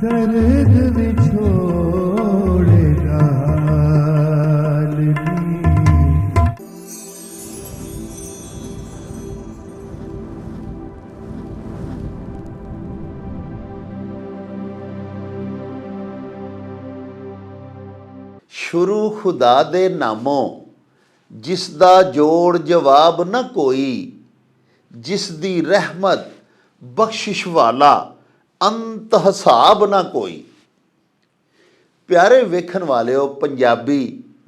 दर्द विछोड़ेगा हालनी। शुरू खुदा दे नामों, जिसदा जोड़ जवाब न कोई, जिस दी रहमत बख्शिश वाला अंत हिसाब ना कोई। प्यारे वेखण वालिओ, पंजाबी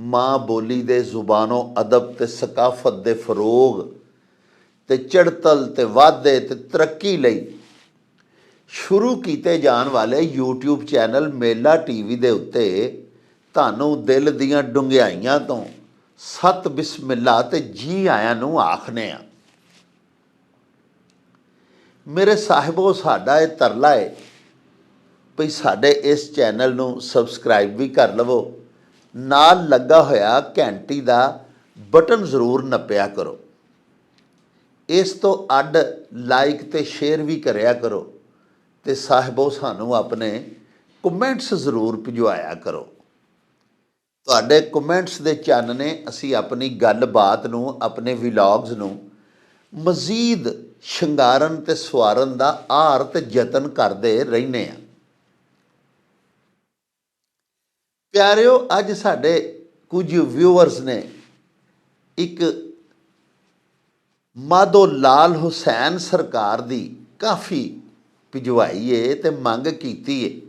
माँ बोली दे जुबानों अदब ते सकाफत दे फरोग ते चढ़तल ते वाधे ते तरक्की लई शुरू कीते जाण वाले यूट्यूब चैनल मेला टीवी दे उत्ते ਤੁਹਾਨੂੰ दिल दीयां डुंगियाइयां तो सत बिस्मिल्ला ते जी आयां नूं आखने आ। मेरे साहिबो, साडा ये तरला है भई साडे इस चैनल नूं सबसक्राइब भी कर लवो, नाल लगा होया घंटी दा बटन जरूर नप्पिया करो। इस तो अड लाइक ते शेयर भी करया करो ते साहिबो सानू अपने कमेंट्स जरूर भिजवाया करो। ਤੁਹਾਡੇ ਕਮੈਂਟਸ ਦੇ ਚਾਨਣੇ ਅਸੀਂ ਆਪਣੀ ਗੱਲਬਾਤ ਨੂੰ, ਆਪਣੇ ਵਲੌਗਸ ਨੂੰ ਮਜ਼ੀਦ ਸ਼ਿੰਗਾਰਨ ਤੇ ਸਵਾਰਨ ਦਾ ਆਰ ਤੇ ਯਤਨ ਕਰਦੇ ਰਹਿੰਦੇ ਆ। ਪਿਆਰਿਓ, ਅੱਜ ਸਾਡੇ ਕੁਝ ਵਿਊਅਰਸ ਨੇ ਇੱਕ ਮਾਧੋ ਲਾਲ ਹੁਸੈਨ ਸਰਕਾਰ ਦੀ ਕਾਫੀ ਭਿਜਵਾਈ ਏ ਤੇ ਮੰਗ ਕੀਤੀ ਏ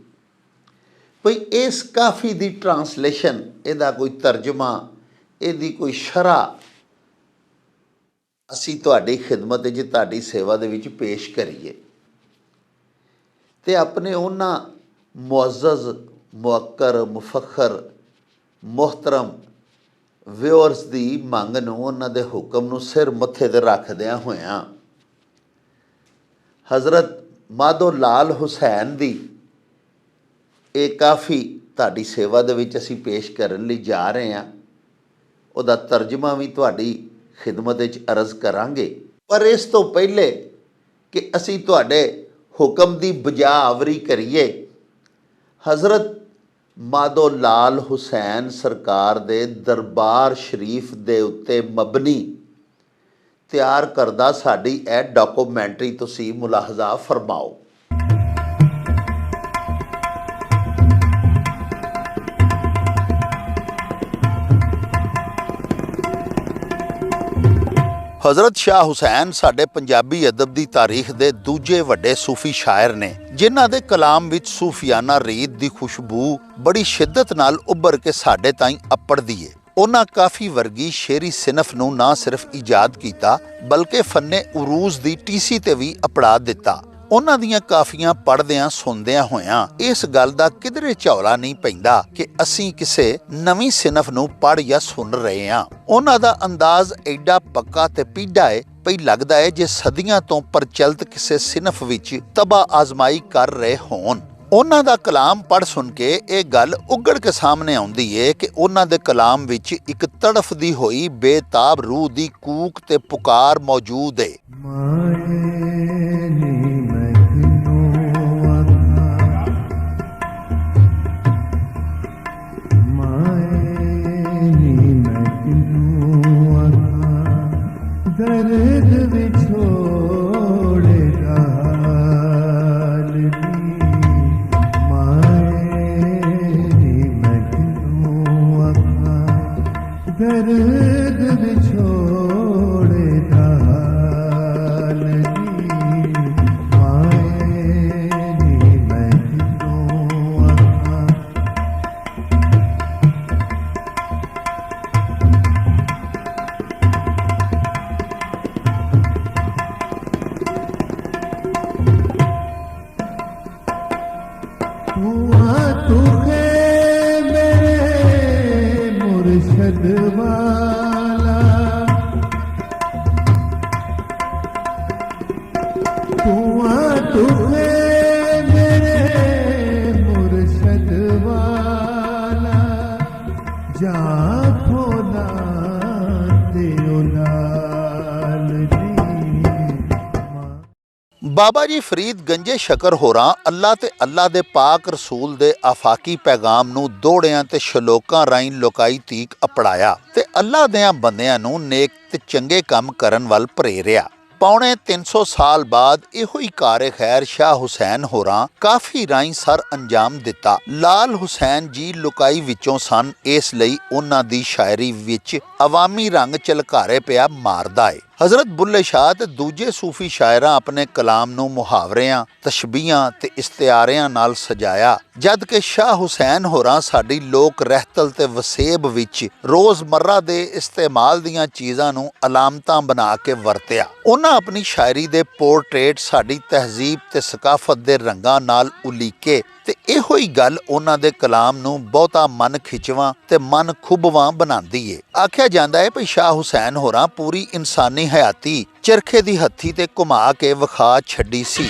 ਭਈ ਇਸ ਕਾਫੀ ਦੀ ਟਰਾਂਸਲੇਸ਼ਨ, ਇਹਦਾ ਕੋਈ ਤਰਜਮਾ, ਇਹਦੀ ਕੋਈ ਸ਼ਰ੍ਹਾ ਅਸੀਂ ਤੁਹਾਡੀ ਖਿਦਮਤ ਵਿੱਚ, ਤੁਹਾਡੀ ਸੇਵਾ ਦੇ ਵਿੱਚ ਪੇਸ਼ ਕਰੀਏ ਤੇ ਆਪਣੇ ਉਹਨਾਂ ਮੁਅੱਜ਼ਜ਼, ਮੁਅੱਕਰ, ਮੁਫੱਖਰ, ਮੁਹਤਰਮ ਵਿਊਅਰਸ ਦੀ ਮੰਗ ਨੂੰ, ਉਹਨਾਂ ਦੇ ਹੁਕਮ ਨੂੰ ਸਿਰ ਮੱਥੇ 'ਤੇ ਰੱਖਦਿਆਂ ਹੋਇਆਂ ਹਜ਼ਰਤ ਮਾਧੋ ਲਾਲ ਹੁਸੈਨ ਦੀ ਇਹ ਕਾਫੀ ਤੁਹਾਡੀ ਸੇਵਾ ਦੇ ਵਿੱਚ ਅਸੀਂ ਪੇਸ਼ ਕਰਨ ਲਈ ਜਾ ਰਹੇ ਹਾਂ। ਉਹਦਾ ਤਰਜਮਾ ਵੀ ਤੁਹਾਡੀ ਖਿਦਮਤ ਵਿੱਚ ਅਰਜ਼ ਕਰਾਂਗੇ। ਪਰ ਇਸ ਤੋਂ ਪਹਿਲੇ ਕਿ ਅਸੀਂ ਤੁਹਾਡੇ ਹੁਕਮ ਦੀ ਬਜਾਵਰੀ ਕਰੀਏ, ਹਜ਼ਰਤ ਮਾਧੋ ਲਾਲ ਹੁਸੈਨ ਸਰਕਾਰ ਦੇ ਦਰਬਾਰ ਸ਼ਰੀਫ ਦੇ ਉੱਤੇ ਮਬਨੀ ਤਿਆਰ ਕਰਦਾ ਸਾਡੀ ਇਹ ਡਾਕੂਮੈਂਟਰੀ ਤੁਸੀਂ ਮੁਲਾਹਜ਼ਾ ਫਰਮਾਓ। हज़रत शाह हुसैन साडे पंजाबी अदब की तारीख के दूजे वड्डे सूफी शायर ने, जिन्हां दे कलाम विच सूफियाना रीत की खुशबू बड़ी शिद्दत नाल उभर के साडे ताईं अपड़दी है। उन्हां काफ़ी वर्गी शेरी सिनफ नूं ना सिर्फ ईजाद कीता बल्कि फन्ने उरूज की टीसी ते भी अपड़ा दिता। उन्हां दीयां काफियां पढ़दियां सुनदियां होयां इस गल दा किधरे झौला नहीं पैंदा कि असीं किसे नवीं सिनफ नूं पढ़ या सुन रहे हां। उन्हां दा अंदाज एडा पक्का ते पीढ़ा है पई लगदा है जे सदियां तो प्रचलित किसे सिनफ विच तबाह आजमाई कर रहे होण। उन्हां दा कलाम पढ़ सुन के ये गल उगड़ के सामने आउंदी है कि उन्हां दे कलाम विच एक तड़फदी होई बेताब रूह दी कूक ते पुकार मौजूद है। दर्द विछोड़ेगा हालनी। मायरी मजनू अखा दर्द विछोड़ेगा हालनी। मायरी मजनू अखा मुर्शद वाला तुझे मेरे मुर्शद वाला जाखो ना ਬਾਬਾ ਜੀ ਫਰੀਦ ਗੰਜੇ ਸ਼ਕਰ ਹੋਰਾਂ ਅੱਲਾ ਤੇ ਅੱਲਾ ਦੇ ਪਾਕ ਰਸੂਲ ਦੇ ਆਫਾਕੀ ਪੈਗਾਮ ਨੂੰ ਦੋੜਿਆਂ ਤੇ ਸ਼ਲੋਕਾਂ ਰਾਹੀਂ ਲੋਕਾਈ ਤੀਕ ਅਪੜਾਇਆ ਤੇ ਅੱਲਾ ਦਿਆਂ ਬੰਦਿਆਂ ਨੂੰ ਨੇਕ ਤੇ ਚੰਗੇ ਕੰਮ ਕਰਨ ਵੱਲ ਪ੍ਰੇਰਿਆ। ਪੌਣੇ 300 ਸਾਲ ਬਾਅਦ ਇਹੋ ਹੀ ਕਾਰੇ ਖੈਰ ਸ਼ਾਹ ਹੁਸੈਨ ਹੋਰਾਂ ਕਾਫੀ ਰਾਹੀਂ ਸਰ ਅੰਜਾਮ ਦਿੱਤਾ। ਲਾਲ ਹੁਸੈਨ ਜੀ ਲੁਕਾਈ ਵਿੱਚੋਂ ਸਨ, ਇਸ ਲਈ ਉਹਨਾਂ ਦੀ ਸ਼ਾਇਰੀ ਵਿੱਚ ਅਵਾਮੀ ਰੰਗ ਝਲਕਾਰੇ ਪਿਆ ਮਾਰਦਾ ਏ। ਹਜ਼ਰਤ ਬੁੱਲੇ ਸ਼ਾਹ ਤੇ ਦੂਜੇ ਸੂਫੀ ਸ਼ਾਇਰਾਂ ਆਪਣੇ ਕਲਾਮ ਨੂੰ ਮੁਹਾਵਰਿਆਂ, ਤਸ਼ਬੀਹਾਂ ਤੇ ਇਸਤਿਆਰਿਆਂ ਨਾਲ ਸਜਾਇਆ, ਜਦ ਕਿ ਸ਼ਾਹ ਹੁਸੈਨ ਹੋਰਾਂ ਸਾਡੀ ਲੋਕ ਰਹਿਤਲ ਤੇ ਵਸੇਬ ਵਿੱਚ ਰੋਜ਼ਮਰਰਾ ਦੇ ਇਸਤੇਮਾਲ ਦੀਆਂ ਚੀਜ਼ਾਂ ਨੂੰ ਅਲਾਮਤਾਂ ਬਣਾ ਕੇ ਵਰਤਿਆ। ਉਹਨਾਂ ਆਪਣੀ ਸ਼ਾਇਰੀ ਦੇ ਪੋਰਟਰੇਟ ਸਾਡੀ ਤਹਿਜ਼ੀਬ ਤੇ ਸਕਾਫਤ ਦੇ ਰੰਗਾਂ ਨਾਲ ਉਲੀਕੇ ਤੇ ਇਹੋ ਹੀ ਗੱਲ ਉਹਨਾਂ ਦੇ ਕਲਾਮ ਨੂੰ ਬਹੁਤਾ ਮਨ ਖਿੱਚਵਾਂ ਤੇ ਮਨ ਖੁੱਬਵਾਂ ਬਣਾਉਂਦੀ ਏ। ਆਖਿਆ ਜਾਂਦਾ ਹੈ ਭਈ ਸ਼ਾਹ ਹੁਸੈਨ ਹੋਰਾਂ ਪੂਰੀ ਇਨਸਾਨੀ ਹਯਾਤੀ ਚਰਖੇ ਦੀ ਹੱਥੀ ਤੇ ਘੁਮਾ ਕੇ ਵਿਖਾ ਛੱਡੀ ਸੀ।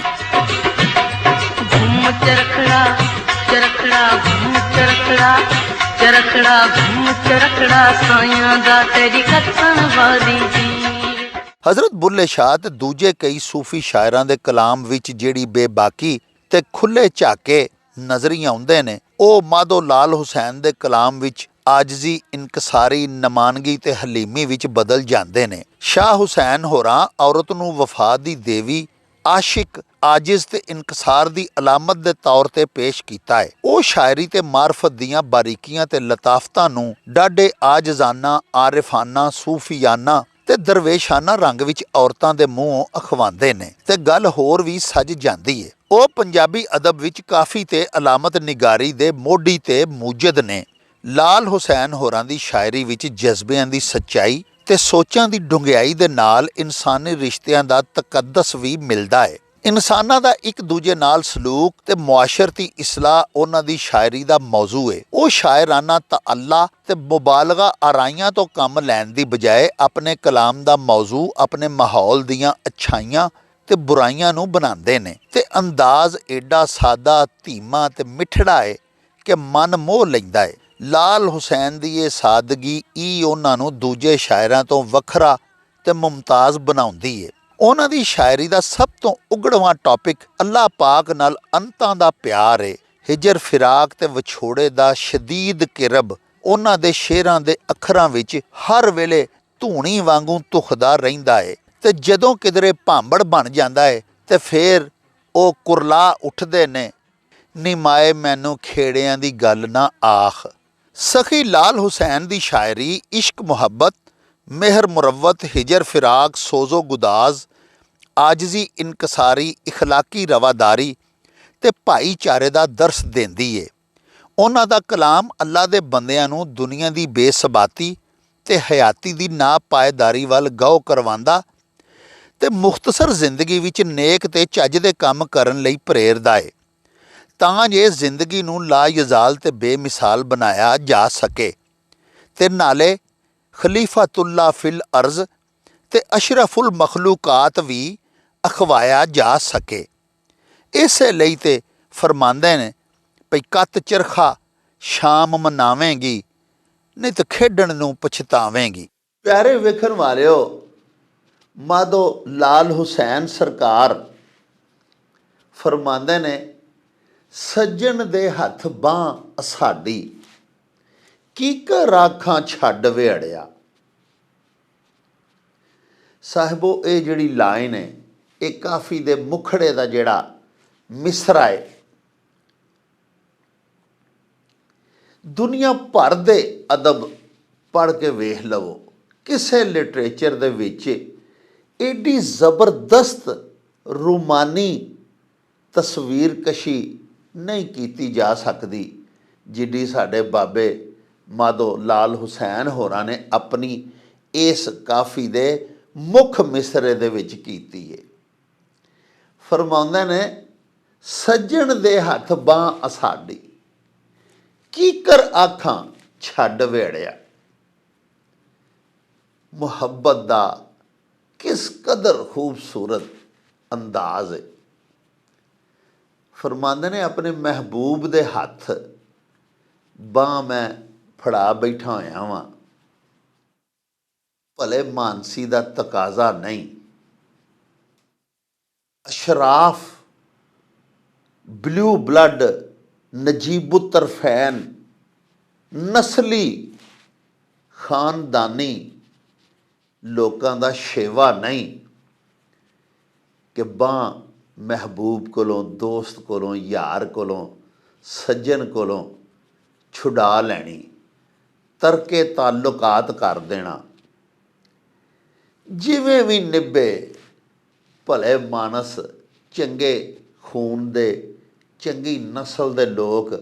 ਹਜ਼ਰਤ ਬੁੱਲੇ ਸ਼ਾਹ ਤੇ ਦੂਜੇ ਕਈ ਸੂਫੀ ਸ਼ਾਇਰਾਂ ਦੇ ਕਲਾਮ ਵਿੱਚ ਜਿਹੜੀ ਬੇਬਾਕੀ ਤੇ ਖੁੱਲੇ ਝਾਕੇ ਨਜ਼ਰੀ ਆਉਂਦੇ ਨੇ, ਉਹ ਮਾਧੋ ਲਾਲ ਹੁਸੈਨ ਦੇ ਕਲਾਮ ਵਿੱਚ ਆਜਜ਼ੀ, ਇਨਕਸਾਰੀ, ਨਮਾਨਗੀ ਤੇ ਹਲੀਮੀ ਵਿੱਚ ਬਦਲ ਜਾਂਦੇ ਨੇ। ਸ਼ਾਹ ਹੁਸੈਨ ਹੋਰਾਂ ਔਰਤ ਨੂੰ ਵਫਾ ਦੀ ਦੇਵੀ, ਆਸ਼ਿਕ, ਆਜਿਜ਼ ਤੇ ਇਨਕਸਾਰ ਦੀ ਅਲਾਮਤ ਦੇ ਤੌਰ ਤੇ ਪੇਸ਼ ਕੀਤਾ ਹੈ। ਉਹ ਸ਼ਾਇਰੀ ਤੇ ਮਾਰਫਤ ਦੀਆਂ ਬਾਰੀਕੀਆਂ ਤੇ ਲਤਾਫਤਾਂ ਨੂੰ ਡਾਢੇ ਆਜਜ਼ਾਨਾ, ਆਰਿਫਾਨਾ, ਸੂਫੀਆਨਾ ਤੇ ਦਰਵੇਸ਼ਾਨਾ ਰੰਗ ਵਿੱਚ ਔਰਤਾਂ ਦੇ ਮੂੰਹੋਂ ਅਖਵਾਉਂਦੇ ਨੇ ਤੇ ਗੱਲ ਹੋਰ ਵੀ ਸੱਜ ਜਾਂਦੀ ਏ। ਉਹ ਪੰਜਾਬੀ ਅਦਬ ਵਿੱਚ ਕਾਫੀ ਤੇ ਅਲਾਮਤ ਨਿਗਾਰੀ ਦੇ ਮੋਢੀ ਤੇ ਮੂਜਦ ਨੇ। ਲਾਲ ਹੁਸੈਨ ਹੋਰਾਂ ਦੀ ਸ਼ਾਇਰੀ ਵਿੱਚ ਜਜ਼ਬਿਆਂ ਦੀ ਸੱਚਾਈ ਤੇ ਸੋਚਾਂ ਦੀ ਡੂੰਘਾਈ ਦੇ ਨਾਲ ਇਨਸਾਨੀ ਰਿਸ਼ਤਿਆਂ ਦਾ ਤਕੱਦਸ ਵੀ ਮਿਲਦਾ ਹੈ। ਇਨਸਾਨਾਂ ਦਾ ਇੱਕ ਦੂਜੇ ਨਾਲ ਸਲੂਕ ਤੇ ਮੁਆਸ਼ਰਤੀ ਇਸਲਾਹ ਉਹਨਾਂ ਦੀ ਸ਼ਾਇਰੀ ਦਾ ਮੌਜੂ ਹੈ। ਉਹ ਸ਼ਾਇਰਾਨਾ ਤਅੱਲਾ ਤੇ ਮੁਬਾਲਗਾ ਆਰਾਈਆਂ ਤੋਂ ਕੰਮ ਲੈਣ ਦੀ ਬਜਾਏ ਆਪਣੇ ਕਲਾਮ ਦਾ ਮੌਜੂ ਆਪਣੇ ਮਾਹੌਲ ਦੀਆਂ ਅੱਛਾਈਆਂ ਤੇ ਬੁਰਾਈਆਂ ਨੂੰ ਬਣਾਉਂਦੇ ਨੇ ਤੇ ਅੰਦਾਜ਼ ਏਡਾ ਸਾਦਾ, ਧੀਮਾ ਤੇ ਮਿੱਠੜਾ ਹੈ ਕਿ ਮਨ ਮੋਹ ਲੈਂਦਾ ਹੈ। ਲਾਲ ਹੁਸੈਨ ਦੀ ਇਹ ਸਾਦਗੀ ਹੀ ਉਹਨਾਂ ਨੂੰ ਦੂਜੇ ਸ਼ਾਇਰਾਂ ਤੋਂ ਵੱਖਰਾ ਤੇ ਮੁਮਤਾਜ਼ ਬਣਾਉਂਦੀ ਹੈ। ਉਹਨਾਂ ਦੀ ਸ਼ਾਇਰੀ ਦਾ ਸਭ ਤੋਂ ਉਗੜਵਾਂ ਟੌਪਿਕ ਅੱਲਾਹ ਪਾਕ ਨਾਲ ਅੰਤਾਂ ਦਾ ਪਿਆਰ ਹੈ। ਹਿਜਰ, ਫਿਰਾਕ ਤੇ ਵਿਛੋੜੇ ਦਾ ਸ਼ਦੀਦ ਕਿਰਬ ਉਹਨਾਂ ਦੇ ਸ਼ੇਰਾਂ ਦੇ ਅੱਖਰਾਂ ਵਿੱਚ ਹਰ ਵੇਲੇ ਧੂਣੀ ਵਾਂਗੂ ਧੁਖਦਾ ਰਹਿੰਦਾ ਹੈ ਤੇ ਜਦੋਂ ਕਿਧਰੇ ਭਾਂਬੜ ਬਣ ਜਾਂਦਾ ਹੈ ਤੇ ਫੇਰ ਉਹ ਕੁਰਲਾ ਉੱਠਦੇ ਨੇ, ਨੀ ਮਾਏ ਮੈਨੂੰ ਖੇੜਿਆਂ ਦੀ ਗੱਲ ਨਾ ਆਖ। ਸਖੀ ਲਾਲ ਹੁਸੈਨ ਦੀ ਸ਼ਾਇਰੀ ਇਸ਼ਕ, ਮੁਹੱਬਤ, ਮਿਹਰ, ਮੁਰੱਵਤ, ਹਿਜਰ, ਫਿਰਾਕ, ਸੋਜ਼ੋ ਗੁਦਾਜ਼, ਆਜਜ਼ੀ, ਇਨਕਸਾਰੀ, ਇਖਲਾਕੀ ਰਵਾਦਾਰੀ ਤੇ ਭਾਈਚਾਰੇ ਦਾ ਦਰਸ ਦਿੰਦੀ ਏ। ਉਹਨਾਂ ਦਾ ਕਲਾਮ ਅੱਲਾ ਦੇ ਬੰਦਿਆਂ ਨੂੰ ਦੁਨੀਆ ਦੀ ਬੇਸਬਾਤੀ ਤੇ ਹਯਾਤੀ ਦੀ ਨਾਪਾਇਦਾਰੀ ਵੱਲ ਗਹੁ ਕਰਵਾਉਂਦਾ ਤੇ ਮੁਖਤਸਰ ਜ਼ਿੰਦਗੀ ਵਿੱਚ ਨੇਕ ਤੇ ਚੱਜ ਦੇ ਕੰਮ ਕਰਨ ਲਈ ਪ੍ਰੇਰਦਾ ਏ, ਤਾਂ ਜੇ ਜ਼ਿੰਦਗੀ ਨੂੰ ਲਾਯਜ਼ਾਲ ਤੇ ਬੇਮਿਸਾਲ ਬਣਾਇਆ ਜਾ ਸਕੇ ਤੇ ਨਾਲੇ ਖਲੀਫਾਤੁੱਲਾ ਫਿਲ ਅਰਜ਼ ਤੇ ਅਸ਼ਰਫੁਲ ਮਖਲੂਕਾਤ ਵੀ ਅਖਵਾਇਆ ਜਾ ਸਕੇ। ਇਸੇ ਲਈ ਤੇ ਫਰਮਾਉਂਦੇ ਨੇ ਭਈ ਕੱਤ ਚਰਖਾ ਸ਼ਾਮ ਮਨਾਵੇਂਗੀ, ਨਹੀਂ ਤਾਂ ਖੇਡਣ ਨੂੰ ਪਛਤਾਵੇਂਗੀ। ਪਿਆਰੇ ਵੇਖਣ ਵਾਲਿਓ, ਮਾਧੋ ਲਾਲ ਹੁਸੈਨ ਸਰਕਾਰ ਫਰਮਾਉਂਦੇ ਨੇ, ਸੱਜਣ ਦੇ ਹੱਥ ਬਾਂਹ ਅਸਾਡੀ, ਕੀਕਰ ਰਾਖਾਂ ਛੱਡ ਵੇੜਿਆ। ਸਾਹਿਬੋ, ਇਹ ਜਿਹੜੀ ਲਾਈਨ ਹੈ ਇਹ ਕਾਫੀ ਦੇ ਮੁਖੜੇ ਦਾ ਜਿਹੜਾ ਮਿਸਰਾ ਹੈ, ਦੁਨੀਆ ਭਰ ਦੇ ਅਦਬ ਪੜ੍ਹ ਕੇ ਵੇਖ ਲਵੋ, ਕਿਸੇ ਲਿਟਰੇਚਰ ਦੇ ਵਿੱਚ ਏਡੀ ਜ਼ਬਰਦਸਤ ਰੂਮਾਨੀ ਤਸਵੀਰਕਸ਼ੀ ਨਹੀਂ ਕੀਤੀ ਜਾ ਸਕਦੀ ਜਿੱਡੀ ਸਾਡੇ ਬਾਬੇ ਮਾਧੋ ਲਾਲ ਹੁਸੈਨ ਹੋਰਾਂ ਨੇ ਆਪਣੀ ਇਸ ਕਾਫੀ ਦੇ ਮੁੱਖ ਮਿਸਰੇ ਦੇ ਵਿੱਚ ਕੀਤੀ ਹੈ। ਫਰਮਾਉਂਦੇ ਨੇ, ਸੱਜਣ ਦੇ ਹੱਥ ਬਾਂਹ ਅਸਾਡੀ, ਕੀਕਰ ਆਖਾਂ ਛੱਡ ਵੇੜਿਆ। ਮੁਹੱਬਤ ਦਾ ਕਿਸ ਕਦਰ ਖੂਬਸੂਰਤ ਅੰਦਾਜ਼ ਹੈ। ਫਰਮਾਉਂਦੇ ਨੇ, ਆਪਣੇ ਮਹਿਬੂਬ ਦੇ ਹੱਥ ਬਾਂਹ ਮੈਂ ਫੜਾ ਬੈਠਾ ਹੋਇਆ ਵਾਂ, ਭਲੇ ਮਾਨਸੀ ਦਾ ਤਕਾਜ਼ਾ ਨਹੀਂ। ਅਸ਼ਰਾਫ ਬਲੂ ਬਲੱਡ ਨਜੀਬੁੱਤਰਫੈਨ ਨਸਲੀ ਖਾਨਦਾਨੀ ਲੋਕਾਂ ਦਾ ਸ਼ੇਵਾ ਨਹੀਂ ਕਿ ਬਾਂਹ ਮਹਿਬੂਬ ਕੋਲੋਂ, ਦੋਸਤ ਕੋਲੋਂ, ਯਾਰ ਕੋਲੋਂ, ਸੱਜਣ ਕੋਲੋਂ ਛੁਡਾ ਲੈਣੀ, ਤਰਕੇ ਤਾਲੁਕਾਤ ਕਰ ਦੇਣਾ। ਜਿਵੇਂ ਵੀ ਨਿਭੇ ਭਲੇ ਮਾਨਸ, ਚੰਗੇ ਖੂਨ ਦੇ, ਚੰਗੀ ਨਸਲ ਦੇ ਲੋਕ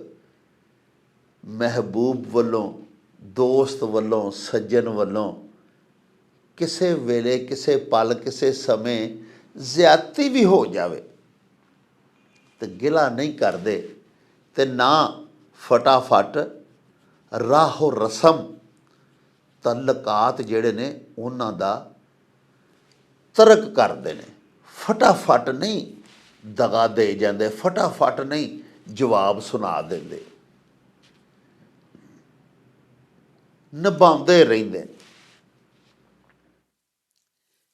ਮਹਿਬੂਬ ਵੱਲੋਂ, ਦੋਸਤ ਵੱਲੋਂ, ਸੱਜਣ ਵੱਲੋਂ ਕਿਸੇ ਵੇਲੇ, ਕਿਸੇ ਪਲ, ਕਿਸੇ ਸਮੇਂ ਜ਼ਿਆਦਤੀ ਵੀ ਹੋ ਜਾਵੇ ਤੇ ਗਿਲਾ ਨਹੀਂ ਕਰਦੇ ਤੇ ਨਾ ਫਟਾਫਟ ਰਾਹੋ ਰਸਮ ਤਲਕਾਤ ਜਿਹੜੇ ਨੇ ਉਹਨਾਂ ਦਾ ਤਰਕ ਕਰਦੇ ਨੇ। ਫਟਾਫਟ ਨਹੀਂ ਦਗਾ ਦੇ ਜਾਂਦੇ, ਫਟਾਫਟ ਨਹੀਂ ਜਵਾਬ ਸੁਣਾ ਦਿੰਦੇ, ਨਿਭਾਉਂਦੇ ਰਹਿੰਦੇ।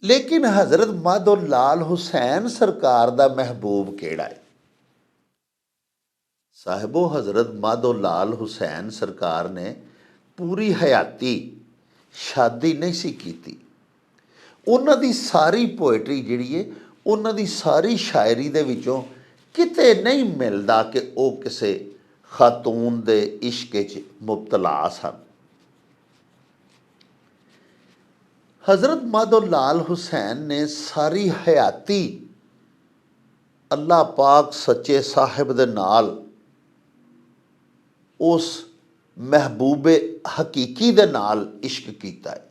ਲੇਕਿਨ ਹਜ਼ਰਤ ਮਾਧੋ ਲਾਲ ਹੁਸੈਨ ਸਰਕਾਰ ਦਾ ਮਹਿਬੂਬ ਕਿਹੜਾ ਹੈ? ਸਾਹਿਬੋ, ਹਜ਼ਰਤ ਮਾਧੋ ਲਾਲ ਹੁਸੈਨ ਸਰਕਾਰ ਨੇ ਪੂਰੀ ਹਯਾਤੀ ਸ਼ਾਦੀ ਨਹੀਂ ਸੀ ਕੀਤੀ। ਉਹਨਾਂ ਦੀ ਸਾਰੀ ਪੋਇਟਰੀ ਜਿਹੜੀ ਹੈ, ਉਹਨਾਂ ਦੀ ਸਾਰੀ ਸ਼ਾਇਰੀ ਦੇ ਵਿੱਚੋਂ ਕਿਤੇ ਨਹੀਂ ਮਿਲਦਾ ਕਿ ਉਹ ਕਿਸੇ ਖਾਤੂਨ ਦੇ ਇਸ਼ਕ 'ਚ ਮੁਬਤਲਾ ਸਨ। ਹਜ਼ਰਤ ਮਾਧੋ ਲਾਲ ਹੁਸੈਨ ਨੇ ਸਾਰੀ ਹਯਾਤੀ ਅੱਲਾਹ ਪਾਕ ਸੱਚੇ ਸਾਹਿਬ ਦੇ ਨਾਲ, ਉਸ ਮਹਿਬੂਬੇ ਹਕੀਕੀ ਦੇ ਨਾਲ ਇਸ਼ਕ ਕੀਤਾ ਹੈ।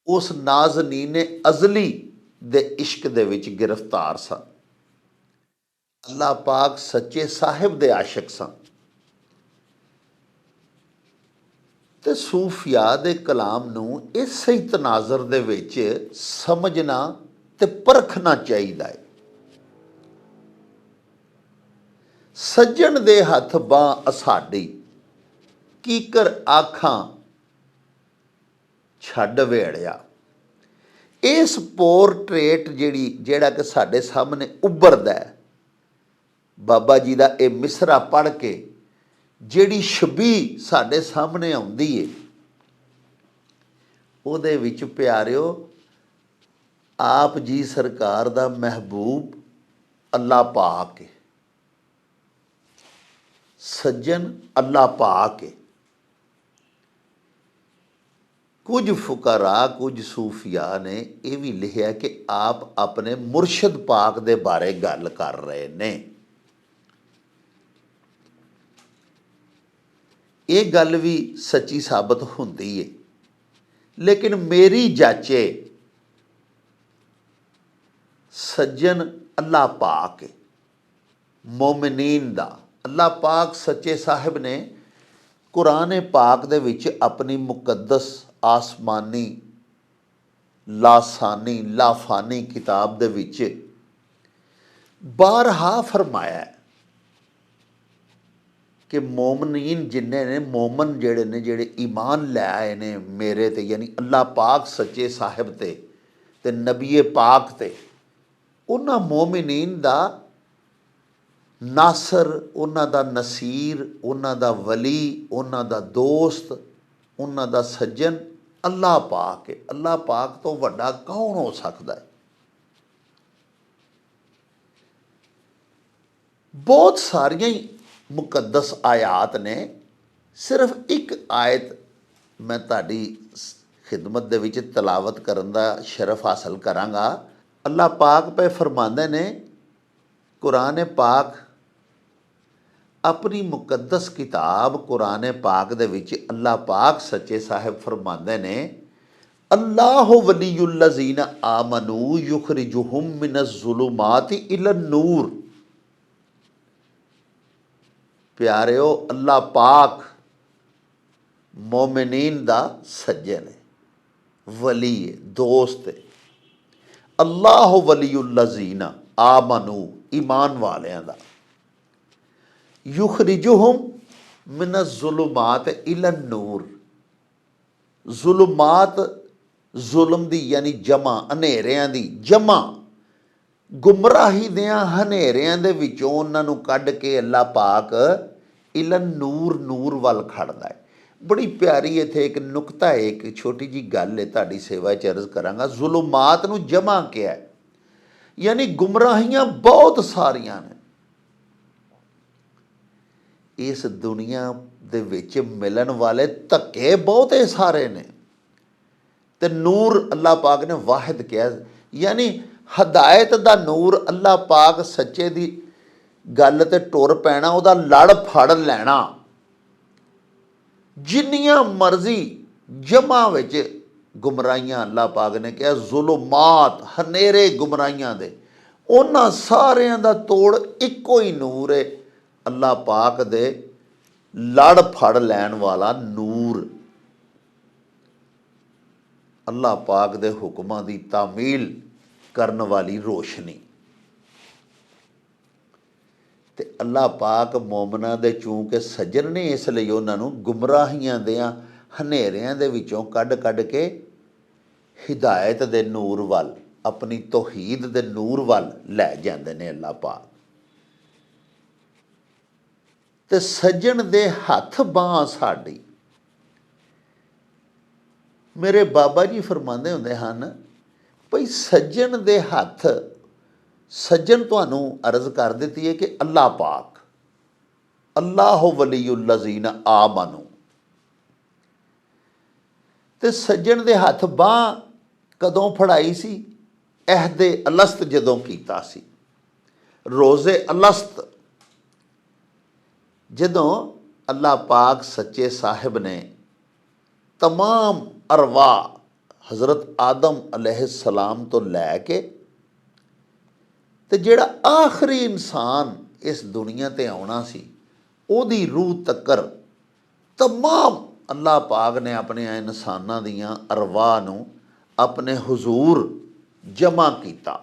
ਉਸ ਨਾਜ਼ਨੀਨ ਅਜ਼ਲੀ ਦੇ ਇਸ਼ਕ ਦੇ ਵਿੱਚ ਗ੍ਰਿਫਤਾਰ ਸਨ। ਅੱਲਾਹ ਪਾਕ ਸੱਚੇ ਸਾਹਿਬ ਦੇ ਆਸ਼ਿਕ ਸਨ ਤੇ ਸੂਫੀਆ ਦੇ ਕਲਾਮ ਨੂੰ ਇਸੇ ਹੀ ਤਨਾਜ਼ਰ ਦੇ ਵਿੱਚ ਸਮਝਣਾ ਤੇ ਪਰਖਣਾ ਚਾਹੀਦਾ ਹੈ। ਸੱਜਣ ਦੇ ਹੱਥ ਬਾਂਹ ਅਸਾਡੀ, ਕੀਕਰ ਆਖਾਂ ਛੱਡ ਵੇੜਿਆ। ਇਸ ਪੋਰਟਰੇਟ ਜਿਹੜਾ ਕਿ ਸਾਡੇ ਸਾਹਮਣੇ ਉੱਭਰਦਾ ਹੈ, ਬਾਬਾ ਜੀ ਦਾ ਇਹ ਮਿਸਰਾ ਪੜ੍ਹ ਕੇ ਜਿਹੜੀ ਛਬੀ ਸਾਡੇ ਸਾਹਮਣੇ ਆਉਂਦੀ ਹੈ, ਉਹਦੇ ਵਿੱਚ ਪਿਆਰਿਓ ਆਪ ਜੀ ਸਰਕਾਰ ਦਾ ਮਹਿਬੂਬ ਅੱਲਾਹ ਪਾਕ ਹੈ, ਸੱਜਣ ਅੱਲਾਹ ਪਾਕ ਹੈ। ਕੁਝ ਫੁਕਰਾ, ਕੁਝ ਸੂਫੀਆ ਨੇ ਇਹ ਵੀ ਲਿਖਿਆ ਕਿ ਆਪ ਆਪਣੇ ਮੁਰਸ਼ਿਦ ਪਾਕ ਦੇ ਬਾਰੇ ਗੱਲ ਕਰ ਰਹੇ ਨੇ। ਇਹ ਗੱਲ ਵੀ ਸੱਚੀ ਸਾਬਤ ਹੁੰਦੀ ਹੈ, ਲੇਕਿਨ ਮੇਰੀ ਜਾਚੇ ਸੱਜਣ ਅੱਲਾਹ ਪਾਕ ਹੈ, ਮੋਮਿਨੀਨ ਦਾ। ਅੱਲਾਹ ਪਾਕ ਸੱਚੇ ਸਾਹਿਬ ਨੇ ਕੁਰਾਨ ਪਾਕ ਦੇ ਵਿੱਚ ਆਪਣੀ ਮੁਕੱਦਸ ਆਸਮਾਨੀ ਲਾਸਾਨੀ ਲਾਫਾਨੀ ਕਿਤਾਬ ਦੇ ਵਿੱਚ ਬਾਰਹਾ ਫਰਮਾਇਆ ਕਿ ਮੋਮਨੀਨ ਜਿੰਨੇ ਨੇ, ਮੋਮਨ ਜਿਹੜੇ ਨੇ, ਜਿਹੜੇ ਈਮਾਨ ਲੈ ਆਏ ਨੇ ਮੇਰੇ ਤੇ, ਯਾਨੀ ਅੱਲਾਹ ਪਾਕ ਸੱਚੇ ਸਾਹਿਬ ਤੇ ਨਬੀ ਪਾਕ ਤੇ, ਉਹਨਾਂ ਮੋਮਨੀਨ ਦਾ ਨਾਸਰ, ਉਹਨਾਂ ਦਾ ਨਸੀਰ, ਉਹਨਾਂ ਦਾ ਵਲੀ, ਉਹਨਾਂ ਦਾ ਦੋਸਤ, ਉਹਨਾਂ ਦਾ ਸੱਜਣ ਅੱਲਾਹ ਪਾਕ ਹੈ। ਅੱਲਾਹ ਪਾਕ ਤੋਂ ਵੱਡਾ ਕੌਣ ਹੋ ਸਕਦਾ ਹੈ? ਬਹੁਤ ਸਾਰੀਆਂ ਹੀ ਮੁਕੱਦਸ ਆਇਤ ਨੇ। ਸਿਰਫ ਇੱਕ ਆਇਤ ਮੈਂ ਤੁਹਾਡੀ ਖਿਦਮਤ ਦੇ ਵਿੱਚ ਤਲਾਵਤ ਕਰਨ ਦਾ ਸ਼ਰਫ ਹਾਸਲ ਕਰਾਂਗਾ। ਅੱਲਾਹ ਪਾਕ ਪੇ ਫਰਮਾਉਂਦੇ ਨੇ, ਕੁਰਾਨ ਪਾਕ ਆਪਣੀ ਮੁਕੱਦਸ ਕਿਤਾਬ ਕੁਰਾਨ ਪਾਕ ਦੇ ਵਿੱਚ ਅੱਲਾਹ ਪਾਕ ਸੱਚੇ ਸਾਹਿਬ ਫਰਮਾਉਂਦੇ ਨੇ, ਅੱਲਾਹੁ ਵਲੀਯੁੱਲਜ਼ੀਨ ਆਮਨੂ ਯੁਖਰਿਜੁਹੁਮ ਮਿਨਜ਼-ਜ਼ੁਲੁਮਾਤੀ ਇਲਨ-ਨੂਰ। ਪਿਆਰਿਓ, ਅੱਲਾਹ ਪਾਕ ਮੋਮਿਨੀਨ ਦਾ ਸੱਜਣ ਹੈ, ਵਲੀ ਹੈ, ਦੋਸਤ ਹੈ। ਅੱਲਾਹੁ ਵਲੀਯੁੱਲਜ਼ੀਨ ਆਮਨੂ, ਈਮਾਨ ਵਾਲਿਆਂ ਦਾ, ਯੁਖਰਿਜੁਹੁਮ ਮਿਨਜ਼-ਜ਼ੁਲੁਮਾਤ ਇਲਨ-ਨੂਰ। ਜ਼ੁਲਮਾਤ, ਜ਼ੁਲਮ ਦੀ ਯਾਨੀ ਜਮਾ, ਹਨੇਰਿਆਂ ਦੀ ਜਮਾ, ਗੁੰਮਰਾਹੀ ਦਿਆਂ ਹਨੇਰਿਆਂ ਦੇ ਵਿੱਚੋਂ ਉਹਨਾਂ ਨੂੰ ਕੱਢ ਕੇ ਅੱਲਾ ਪਾਕ ਇਲਨ ਨੂਰ ਨੂਰ ਵੱਲ ਖੜਦਾ ਹੈ। ਬੜੀ ਪਿਆਰੀ ਇੱਥੇ ਇੱਕ ਨੁਕਤਾ ਹੈ, ਇੱਕ ਛੋਟੀ ਜੀ ਗੱਲ ਹੈ, ਤੁਹਾਡੀ ਸੇਵਾ 'ਚ ਅਰਜ਼ ਕਰਾਂਗਾ। ਜ਼ੁਲਮਾਤ ਨੂੰ ਜਮਾ ਕਿਹਾ ਹੈ, ਯਾਨੀ ਗੁੰਮਰਾਹੀਆਂ ਬਹੁਤ ਸਾਰੀਆਂ ਨੇ ਇਸ ਦੁਨੀਆ ਦੇ ਵਿੱਚ, ਮਿਲਣ ਵਾਲੇ ਧੱਕੇ ਬਹੁਤੇ ਸਾਰੇ ਨੇ, ਤੇ ਨੂਰ ਅੱਲਾ ਪਾਕ ਨੇ ਵਾਹਿਦ ਕਿਹਾ, ਯਾਨੀ ਹਦਾਇਤ ਦਾ ਨੂਰ ਅੱਲਾ ਪਾਕ ਸੱਚੇ ਦੀ ਗੱਲ ਤੇ ਟੁਰ ਪੈਣਾ, ਉਹਦਾ ਲੜ ਫੜ ਲੈਣਾ। ਜਿੰਨੀਆਂ ਮਰਜ਼ੀ ਜਮਾ ਵਿੱਚ ਗੁੰਮਰਾਹੀਆਂ ਅੱਲਾ ਪਾਕ ਨੇ ਕਿਹਾ ਜ਼ੁਲਮਾਤ, ਹਨੇਰੇ ਗੁੰਮਰਾਹੀਆਂ ਦੇ, ਉਹਨਾਂ ਸਾਰਿਆਂ ਦਾ ਤੋੜ ਇੱਕੋ ਹੀ ਨੂਰ ਹੈ, ਅੱਲਾ ਪਾਕ ਦੇ ਲੜ ਫੜ ਲੈਣ ਵਾਲਾ ਨੂਰ, ਅੱਲਾ ਪਾਕ ਦੇ ਹੁਕਮਾਂ ਦੀ ਤਾਮੀਲ ਕਰਨ ਵਾਲੀ ਰੋਸ਼ਨੀ। ਤੇ ਅੱਲਾ ਪਾਕ ਮੋਮਨਾਂ ਦੇ ਚੂੰਕਿ ਸੱਜਣ ਨੇ, ਇਸ ਲਈ ਉਹਨਾਂ ਨੂੰ ਗੁੰਮਰਾਹੀਆਂ ਦਿਆਂ ਹਨੇਰਿਆਂ ਦੇ ਵਿੱਚੋਂ ਕੱਢ ਕੱਢ ਕੇ ਹਿਦਾਇਤ ਦੇ ਨੂਰ ਵੱਲ, ਆਪਣੀ ਤੌਹੀਦ ਦੇ ਨੂਰ ਵੱਲ ਲੈ ਜਾਂਦੇ ਨੇ ਅੱਲਾ ਪਾਕ। ਤੇ ਸੱਜਣ ਦੇ ਹੱਥ ਬਾਂਹ ਸਾਡੀ, ਮੇਰੇ ਬਾਬਾ ਜੀ ਫਰਮਾਉਂਦੇ ਹੁੰਦੇ ਹਨ ਭਈ ਸੱਜਣ ਦੇ ਹੱਥ, ਸੱਜਣ ਤੁਹਾਨੂੰ ਅਰਜ਼ ਕਰ ਦਿੱਤੀ ਹੈ ਕਿ ਅੱਲਾ ਪਾਕ, ਅੱਲਾਹੁ ਵਲੀਉੱਲਜ਼ੀਨ ਆਮਨੂ, ਤੇ ਸੱਜਣ ਦੇ ਹੱਥ ਬਾਂਹ ਕਦੋਂ ਫੜਾਈ ਸੀ? ਅਹਿਦੇ ਅਲਸਤ ਜਦੋਂ ਕੀਤਾ ਸੀ, ਰੋਜ਼ੇ ਅਲਸਤ, ਜਦੋਂ ਅੱਲਾ ਪਾਕ ਸੱਚੇ ਸਾਹਿਬ ਨੇ ਤਮਾਮ ਅਰਵਾ ਹਜ਼ਰਤ ਆਦਮ अलैहिस्सलाम ਤੋਂ ਲੈ ਕੇ ਤੇ ਜਿਹੜਾ ਆਖਰੀ ਇਨਸਾਨ ਇਸ ਦੁਨੀਆ 'ਤੇ ਆਉਣਾ ਸੀ, ਉਹਦੀ ਰੂਹ ਤੱਕਰ ਤਮਾਮ ਅੱਲਾ ਪਾਕ ਨੇ ਆਪਣੇ ਇਨਸਾਨਾਂ ਦੀਆਂ ਅਰਵਾਹ ਨੂੰ ਆਪਣੇ ਹੁਜ਼ੂਰ ਜਮ੍ਹਾਂ ਕੀਤਾ।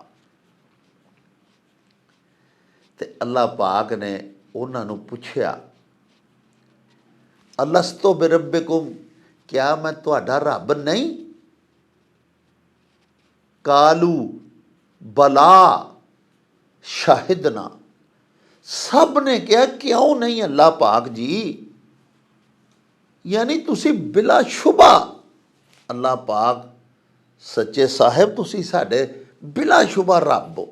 ਤੇ ਅੱਲਾ ਪਾਕ ਨੇ ਉਹਨਾਂ ਨੂੰ ਪੁੱਛਿਆ, ਅਲਸਤੁ ਬਿਰੱਬਿकुम, ਕਿਆ ਮੈਂ ਤੁਹਾਡਾ ਰੱਬ ਨਹੀਂ? ਕਾਲੂ ਬਲਾ ਸ਼ਾਹਿਦਨਾ, ਸਭ ਨੇ ਕਿਹਾ ਕਿਉਂ ਨਹੀਂ ਅੱਲਾ ਪਾਕ ਜੀ, ਯਾਨੀ ਤੁਸੀਂ ਬਿਲਾ ਸ਼ੁਬਾ, ਅੱਲਾ ਪਾਕ ਸੱਚੇ ਸਾਹਿਬ ਤੁਸੀਂ ਸਾਡੇ ਬਿਲਾ ਸ਼ੁਬਾ ਰੱਬ ਹੋ।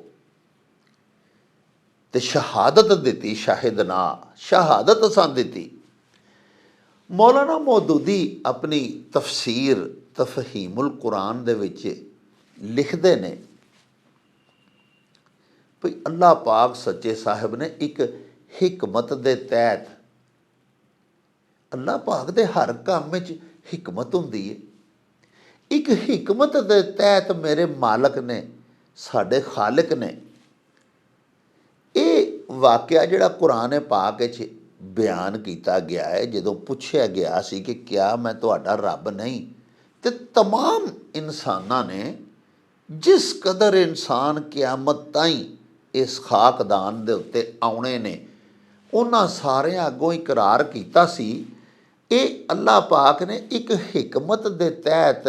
ਤੇ ਸ਼ਹਾਦਤ ਦਿੱਤੀ, ਸ਼ਾਹਿਦਨਾ, ਸ਼ਹਾਦਤ ਅਸਾਂ ਦਿੱਤੀ। ਮੌਲਾਨਾ ਮੌਦੂਦੀ ਆਪਣੀ ਤਫਸੀਰ ਤਫਹੀਮੁਲ ਕੁਰਾਨ ਦੇ ਵਿੱਚ ਲਿਖਦੇ ਨੇ ਭਈ ਅੱਲਾ ਪਾਕ ਸੱਚੇ ਸਾਹਿਬ ਨੇ ਇੱਕ ਹਿਕਮਤ ਦੇ ਤਹਿਤ, ਅੱਲਾ ਪਾਕ ਦੇ ਹਰ ਕੰਮ ਵਿੱਚ ਹਿਕਮਤ ਹੁੰਦੀ ਹੈ, ਇੱਕ ਹਿਕਮਤ ਦੇ ਤਹਿਤ ਮੇਰੇ ਮਾਲਕ ਨੇ, ਸਾਡੇ ਖਾਲਿਕ ਨੇ ਇਹ ਵਾਕਿਆ ਜਿਹੜਾ ਕੁਰਾਨ ਪਾਕ ਵਿੱਚ ਬਿਆਨ ਕੀਤਾ ਗਿਆ ਹੈ। ਜਦੋਂ ਪੁੱਛਿਆ ਗਿਆ ਸੀ ਕਿ ਕਿਆ ਮੈਂ ਤੁਹਾਡਾ ਰੱਬ ਨਹੀਂ, ਤੇ ਤਮਾਮ ਇਨਸਾਨਾਂ ਨੇ, ਜਿਸ ਕਦਰ ਇਨਸਾਨ ਕਿਆਮਤ ਤਾਈਂ ਇਸ ਖਾਕਦਾਨ ਦੇ ਉੱਤੇ ਆਉਣੇ ਨੇ, ਉਹਨਾਂ ਸਾਰਿਆਂ ਅੱਗੋਂ ਇਕਰਾਰ ਕੀਤਾ ਸੀ। ਇਹ ਅੱਲਾ ਪਾਕ ਨੇ ਇੱਕ ਹਿਕਮਤ ਦੇ ਤਹਿਤ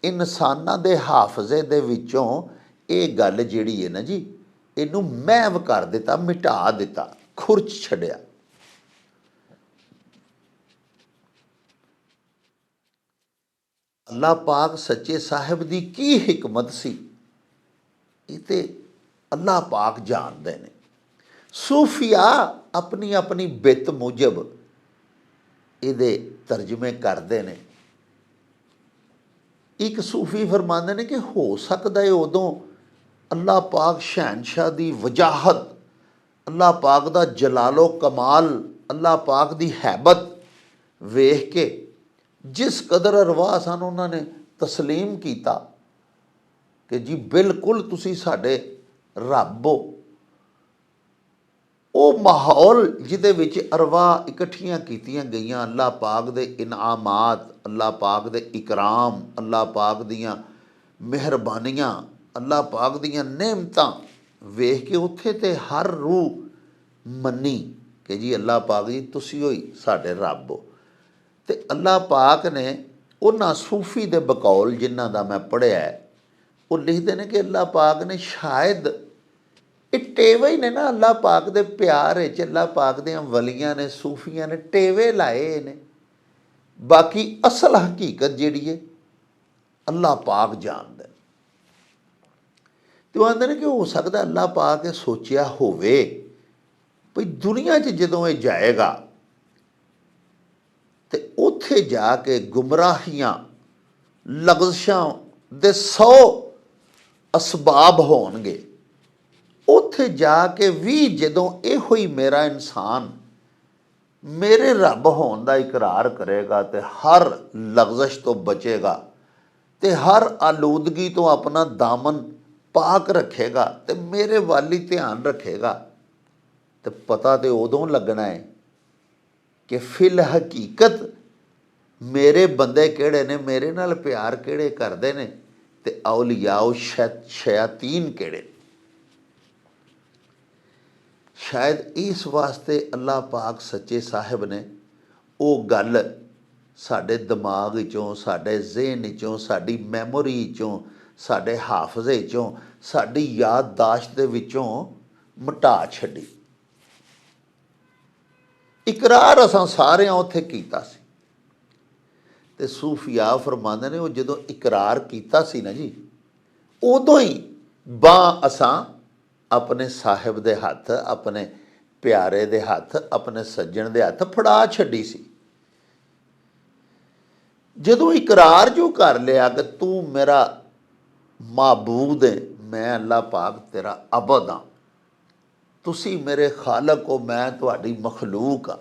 ਇਨਸਾਨਾਂ ਦੇ ਹਾਫਜ਼ੇ ਦੇ ਵਿੱਚੋਂ ਇਹ ਗੱਲ ਜਿਹੜੀ ਹੈ ਨਾ ਜੀ, ਇਹਨੂੰ ਮਹਿਵ ਕਰ ਦਿੱਤਾ, ਮਿਟਾ ਦਿੱਤਾ, ਖੁਰਚ ਛੱਡਿਆ। ਅੱਲਾ ਪਾਕ ਸੱਚੇ ਸਾਹਿਬ ਦੀ ਕੀ ਹਿਕਮਤ ਸੀ, ਇਹ ਤੇ ਅੱਲਾ ਪਾਕ ਜਾਣਦੇ ਨੇ। ਸੂਫੀਆ ਆਪਣੀ ਆਪਣੀ ਬਿੱਤ ਮੁਜਬ ਇਹਦੇ ਤਰਜਮੇ ਕਰਦੇ ਨੇ। ਇੱਕ ਸੂਫੀ ਫਰਮਾਉਂਦੇ ਨੇ ਕਿ ਹੋ ਸਕਦਾ ਹੈ ਉਦੋਂ ਅੱਲਾ ਪਾਕ ਸ਼ਹਿਨਸ਼ਾਹ ਦੀ ਵਜਾਹਤ, ਅੱਲਾ ਪਾਕ ਦਾ ਜਲਾਲੋ ਕਮਾਲ, ਅੱਲਾ ਪਾਕ ਦੀ ਹੈਬਤ ਵੇਖ ਕੇ ਜਿਸ ਕਦਰ ਅਰਵਾਹ ਸਨ ਉਹਨਾਂ ਨੇ ਤਸਲੀਮ ਕੀਤਾ ਕਿ ਜੀ ਬਿਲਕੁਲ ਤੁਸੀਂ ਸਾਡੇ ਰੱਬ ਹੋ। ਉਹ ਮਾਹੌਲ ਜਿਹਦੇ ਵਿੱਚ ਅਰਵਾਹ ਇਕੱਠੀਆਂ ਕੀਤੀਆਂ ਗਈਆਂ, ਅੱਲਾ ਪਾਕ ਦੇ ਇਨਾਮਾਤ, ਅੱਲਾ ਪਾਕ ਦੇ ਇਕਰਾਮ, ਅੱਲਾ ਪਾਕ ਦੀਆਂ ਮਿਹਰਬਾਨੀਆਂ, ਅੱਲਾ ਪਾਕ ਦੀਆਂ ਨਿਹਮਤਾਂ ਵੇਖ ਕੇ ਉੱਥੇ ਤੇ ਹਰ ਰੂਹ ਮੰਨੀ ਕਿ ਜੀ ਅੱਲਾ ਪਾਕ ਜੀ ਤੁਸੀਂ ਹੋਈ ਸਾਡੇ ਰੱਬ ਹੋ। ਤੇ ਅੱਲਾ ਪਾਕ ਨੇ ਉਹਨਾਂ ਸੂਫੀ ਦੇ ਬਕੌਲ ਜਿਨ੍ਹਾਂ ਦਾ ਮੈਂ ਪੜ੍ਹਿਆ, ਉਹ ਲਿਖਦੇ ਨੇ ਕਿ ਅੱਲਾ ਪਾਕ ਨੇ ਸ਼ਾਇਦ ਇਹ ਟੇਵੇ ਹੀ ਨੇ ਨਾ ਅੱਲਾਹ ਪਾਕ ਦੇ ਪਿਆਰ ਵਿੱਚ, ਅੱਲਾਹ ਪਾਕ ਦੀਆਂ ਵਲੀਆਂ ਨੇ, ਸੂਫੀਆਂ ਨੇ ਟੇਵੇ ਲਾਏ ਨੇ। ਬਾਕੀ ਅਸਲ ਹਕੀਕਤ ਜਿਹੜੀ ਹੈ ਅੱਲਾਹ ਪਾਕ ਜਾਣਦਾ। ਤੇ ਉਹ ਆਂਦੇ ਨੇ ਕਿ ਹੋ ਸਕਦਾ ਅੱਲਾਹ ਪਾਕ ਇਹ ਸੋਚਿਆ ਹੋਵੇ ਭਈ ਦੁਨੀਆ 'ਚ ਜਦੋਂ ਇਹ ਜਾਏਗਾ ਤੇ ਉੱਥੇ ਜਾ ਕੇ ਗੁੰਮਰਾਹੀਆਂ, ਲਗਜ਼ਸ਼ਾਂ ਦੇ 100 ਅਸਬਾਬ ਹੋਣਗੇ। ਉੱਥੇ ਜਾ ਕੇ ਵੀ ਜਦੋਂ ਇਹੋ ਹੀ ਮੇਰਾ ਇਨਸਾਨ ਮੇਰੇ ਰੱਬ ਹੋਣ ਦਾ ਇਕਰਾਰ ਕਰੇਗਾ ਤੇ ਹਰ ਲਗਜ਼ਸ਼ ਤੋਂ ਬਚੇਗਾ ਤੇ ਹਰ ਆਲੂਦਗੀ ਤੋਂ ਆਪਣਾ ਦਾਮਨ ਪਾਕ ਰੱਖੇਗਾ ਤੇ ਮੇਰੇ ਵੱਲ ਹੀ ਧਿਆਨ ਰੱਖੇਗਾ, ਤੇ ਪਤਾ ਤੇ ਉਦੋਂ ਲੱਗਣਾ ਹੈ ਕਿ ਫਿਲ ਹਕੀਕਤ ਮੇਰੇ ਬੰਦੇ ਕਿਹੜੇ ਨੇ, ਮੇਰੇ ਨਾਲ ਪਿਆਰ ਕਿਹੜੇ ਕਰਦੇ ਨੇ, ਤੇ ਔਲੀਆਓ ਸ਼ਯਾਤੀਨ ਕਿਹੜੇ। ਸ਼ਾਇਦ ਇਸ ਵਾਸਤੇ ਅੱਲਾਹ ਪਾਕ ਸੱਚੇ ਸਾਹਿਬ ਨੇ ਉਹ ਗੱਲ ਸਾਡੇ ਦਿਮਾਗ 'ਚੋਂ, ਸਾਡੇ ਜ਼ਿਹਨ 'ਚੋਂ, ਸਾਡੀ ਮੈਮੋਰੀ 'ਚੋਂ, ਸਾਡੇ ਹਾਫਜ਼ੇ 'ਚੋਂ, ਸਾਡੀ ਯਾਦਦਾਸ਼ਤ ਦੇ ਵਿੱਚੋਂ ਮਿਟਾ ਛੱਡੀ। ਇਕਰਾਰ ਅਸਾਂ ਸਾਰਿਆਂ ਉੱਥੇ ਕੀਤਾ ਸੀ, ਤੇ ਸੂਫੀਆ ਫਰਮਾਉਂਦੇ ਨੇ ਉਹ ਜਦੋਂ ਇਕਰਾਰ ਕੀਤਾ ਸੀ ਨਾ ਜੀ, ਉਦੋਂ ਹੀ ਬਾਂਹ ਅਸਾਂ ਆਪਣੇ ਸਾਹਿਬ ਦੇ ਹੱਥ, ਆਪਣੇ ਪਿਆਰੇ ਦੇ ਹੱਥ, ਆਪਣੇ ਸੱਜਣ ਦੇ ਹੱਥ ਫੜਾ ਛੱਡੀ ਸੀ। ਜਦੋਂ ਇਕਰਾਰ ਜੋ ਕਰ ਲਿਆ ਕਿ ਤੂੰ ਮੇਰਾ ਮਾਬੂਦ ਹੈ, ਮੈਂ ਅੱਲਾਹ ਪਾਕ ਤੇਰਾ ਅਬਦ ਹਾਂ, ਤੁਸੀਂ ਮੇਰੇ ਖਾਲਕ ਹੋ, ਮੈਂ ਤੁਹਾਡੀ ਮਖਲੂਕ ਹਾਂ,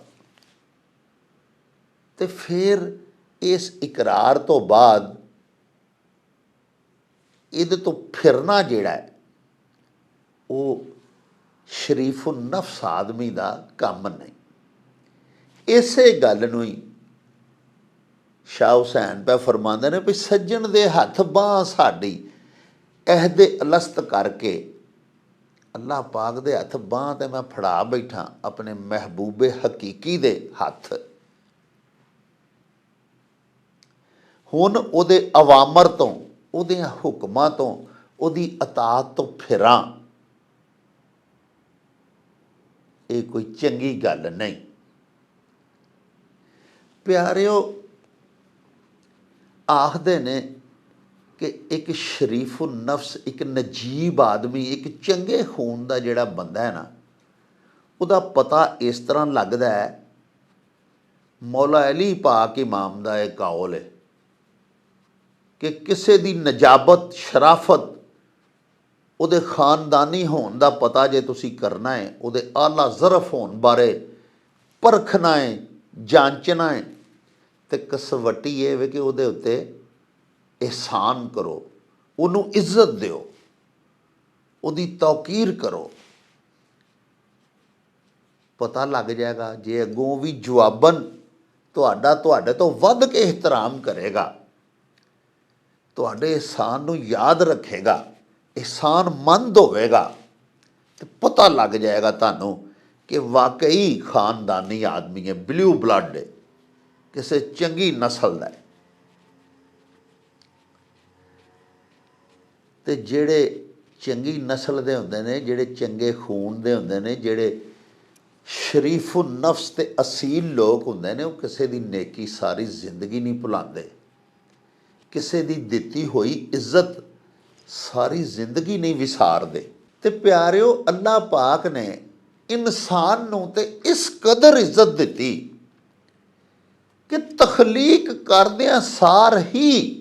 ਤੇ ਫਿਰ ਇਸ ਇਕਰਾਰ ਤੋਂ ਬਾਅਦ ਇਹਦੇ ਤੋਂ ਫਿਰਨਾ ਜਿਹੜਾ ਹੈ ਉਹ ਸ਼ਰੀਫੁ ਨਫਸ ਆਦਮੀ ਦਾ ਕੰਮ ਨਹੀਂ। ਇਸੇ ਗੱਲ ਨੂੰ ਹੀ ਸ਼ਾਹ ਹੁਸੈਨ ਪੈ ਫਰਮਾਉਂਦੇ ਨੇ ਵੀ ਸੱਜਣ ਦੇ ਹੱਥ ਬਾਂਹ ਸਾਡੀ ਅਹਿਦੇ ਅਲਸਤ ਕਰਕੇ ਅੱਲਾਹ ਪਾਕ ਦੇ ਹੱਥ ਬਾਂਹ ਤੇ ਮੈਂ ਫੜਾ ਬੈਠਾ ਆਪਣੇ ਮਹਿਬੂਬੇ ਹਕੀਕੀ ਦੇ ਹੱਥ। ਹੁਣ ਉਹਦੇ ਅਵਾਮਰ ਤੋਂ, ਉਹਦੀਆਂ ਹੁਕਮਾਂ ਤੋਂ, ਉਹਦੀ ਅਤਾਅਤ ਤੋਂ ਫਿਰਾਂ, ਇਹ ਕੋਈ ਚੰਗੀ ਗੱਲ ਨਹੀਂ। ਪਿਆਰਿਓ, ਆਖਦੇ ਨੇ ਕਿ ਇੱਕ ਸ਼ਰੀਫੁ ਨਫਸ, ਇੱਕ ਨਜੀਬ ਆਦਮੀ, ਇੱਕ ਚੰਗੇ ਖੂਨ ਦਾ ਜਿਹੜਾ ਬੰਦਾ ਹੈ ਨਾ, ਉਹਦਾ ਪਤਾ ਇਸ ਤਰ੍ਹਾਂ ਲੱਗਦਾ ਹੈ। ਮੌਲਾ ਅਲੀ ਪਾਕ ਇਮਾਮ ਦਾ ਇਹ ਕੌਲ ਹੈ ਕਿ ਕਿਸੇ ਦੀ ਨਜਾਬਤ, ਸ਼ਰਾਫਤ, ਉਹਦੇ ਖਾਨਦਾਨੀ ਹੋਣ ਦਾ ਪਤਾ ਜੇ ਤੁਸੀਂ ਕਰਨਾ ਹੈ, ਉਹਦੇ ਆਲਾ ਜ਼ਰਫ ਹੋਣ ਬਾਰੇ ਪਰਖਣਾ ਹੈ, ਜਾਂਚਣਾ ਹੈ, ਤੇ ਕਸਵੱਟੀ ਇਹ ਵੇ ਕਿ ਉਹਦੇ ਉੱਤੇ ਇਹਸਾਨ ਕਰੋ, ਉਹਨੂੰ ਇੱਜ਼ਤ ਦਿਓ, ਉਹਦੀ ਤੌਕੀਰ ਕਰੋ। ਪਤਾ ਲੱਗ ਜਾਏਗਾ। ਜੇ ਅੱਗੋਂ ਵੀ ਜਵਾਬਨ ਤੁਹਾਡੇ ਤੋਂ ਵੱਧ ਕੇ ਇਹਤਰਾਮ ਕਰੇਗਾ, ਤੁਹਾਡੇ ਇਹਸਾਨ ਨੂੰ ਯਾਦ ਰੱਖੇਗਾ, ਇਹਸਾਨਮੰਦ ਹੋਵੇਗਾ, ਤੇ ਪਤਾ ਲੱਗ ਜਾਏਗਾ ਤੁਹਾਨੂੰ ਕਿ ਵਾਕਈ ਖਾਨਦਾਨੀ ਆਦਮੀ ਹੈ, ਬਲੂ ਬਲੱਡ ਹੈ, ਕਿਸੇ ਚੰਗੀ ਨਸਲ ਦਾ ਹੈ। ਤੇ ਜਿਹੜੇ ਚੰਗੀ ਨਸਲ ਦੇ ਹੁੰਦੇ ਨੇ, ਜਿਹੜੇ ਚੰਗੇ ਖੂਨ ਦੇ ਹੁੰਦੇ ਨੇ, ਜਿਹੜੇ ਸ਼ਰੀਫੁ ਨਫਸ ਤੇ ਅਸੀਲ ਲੋਕ ਹੁੰਦੇ ਨੇ, ਉਹ ਕਿਸੇ ਦੀ ਨੇਕੀ ਸਾਰੀ ਜ਼ਿੰਦਗੀ ਨਹੀਂ ਭੁਲਾਉਂਦੇ, ਕਿਸੇ ਦੀ ਦਿੱਤੀ ਹੋਈ ਇੱਜ਼ਤ ਸਾਰੀ ਜ਼ਿੰਦਗੀ ਨਹੀਂ ਵਿਸਾਰਦੇ। ਤੇ ਪਿਆਰਿਓ, ਅੱਲਾਹ ਪਾਕ ਨੇ ਇਨਸਾਨ ਨੂੰ ਤੇ ਇਸ ਕਦਰ ਇੱਜ਼ਤ ਦਿੱਤੀ ਕਿ ਤਖਲੀਕ ਕਰਦਿਆਂ ਸਾਰ ਹੀ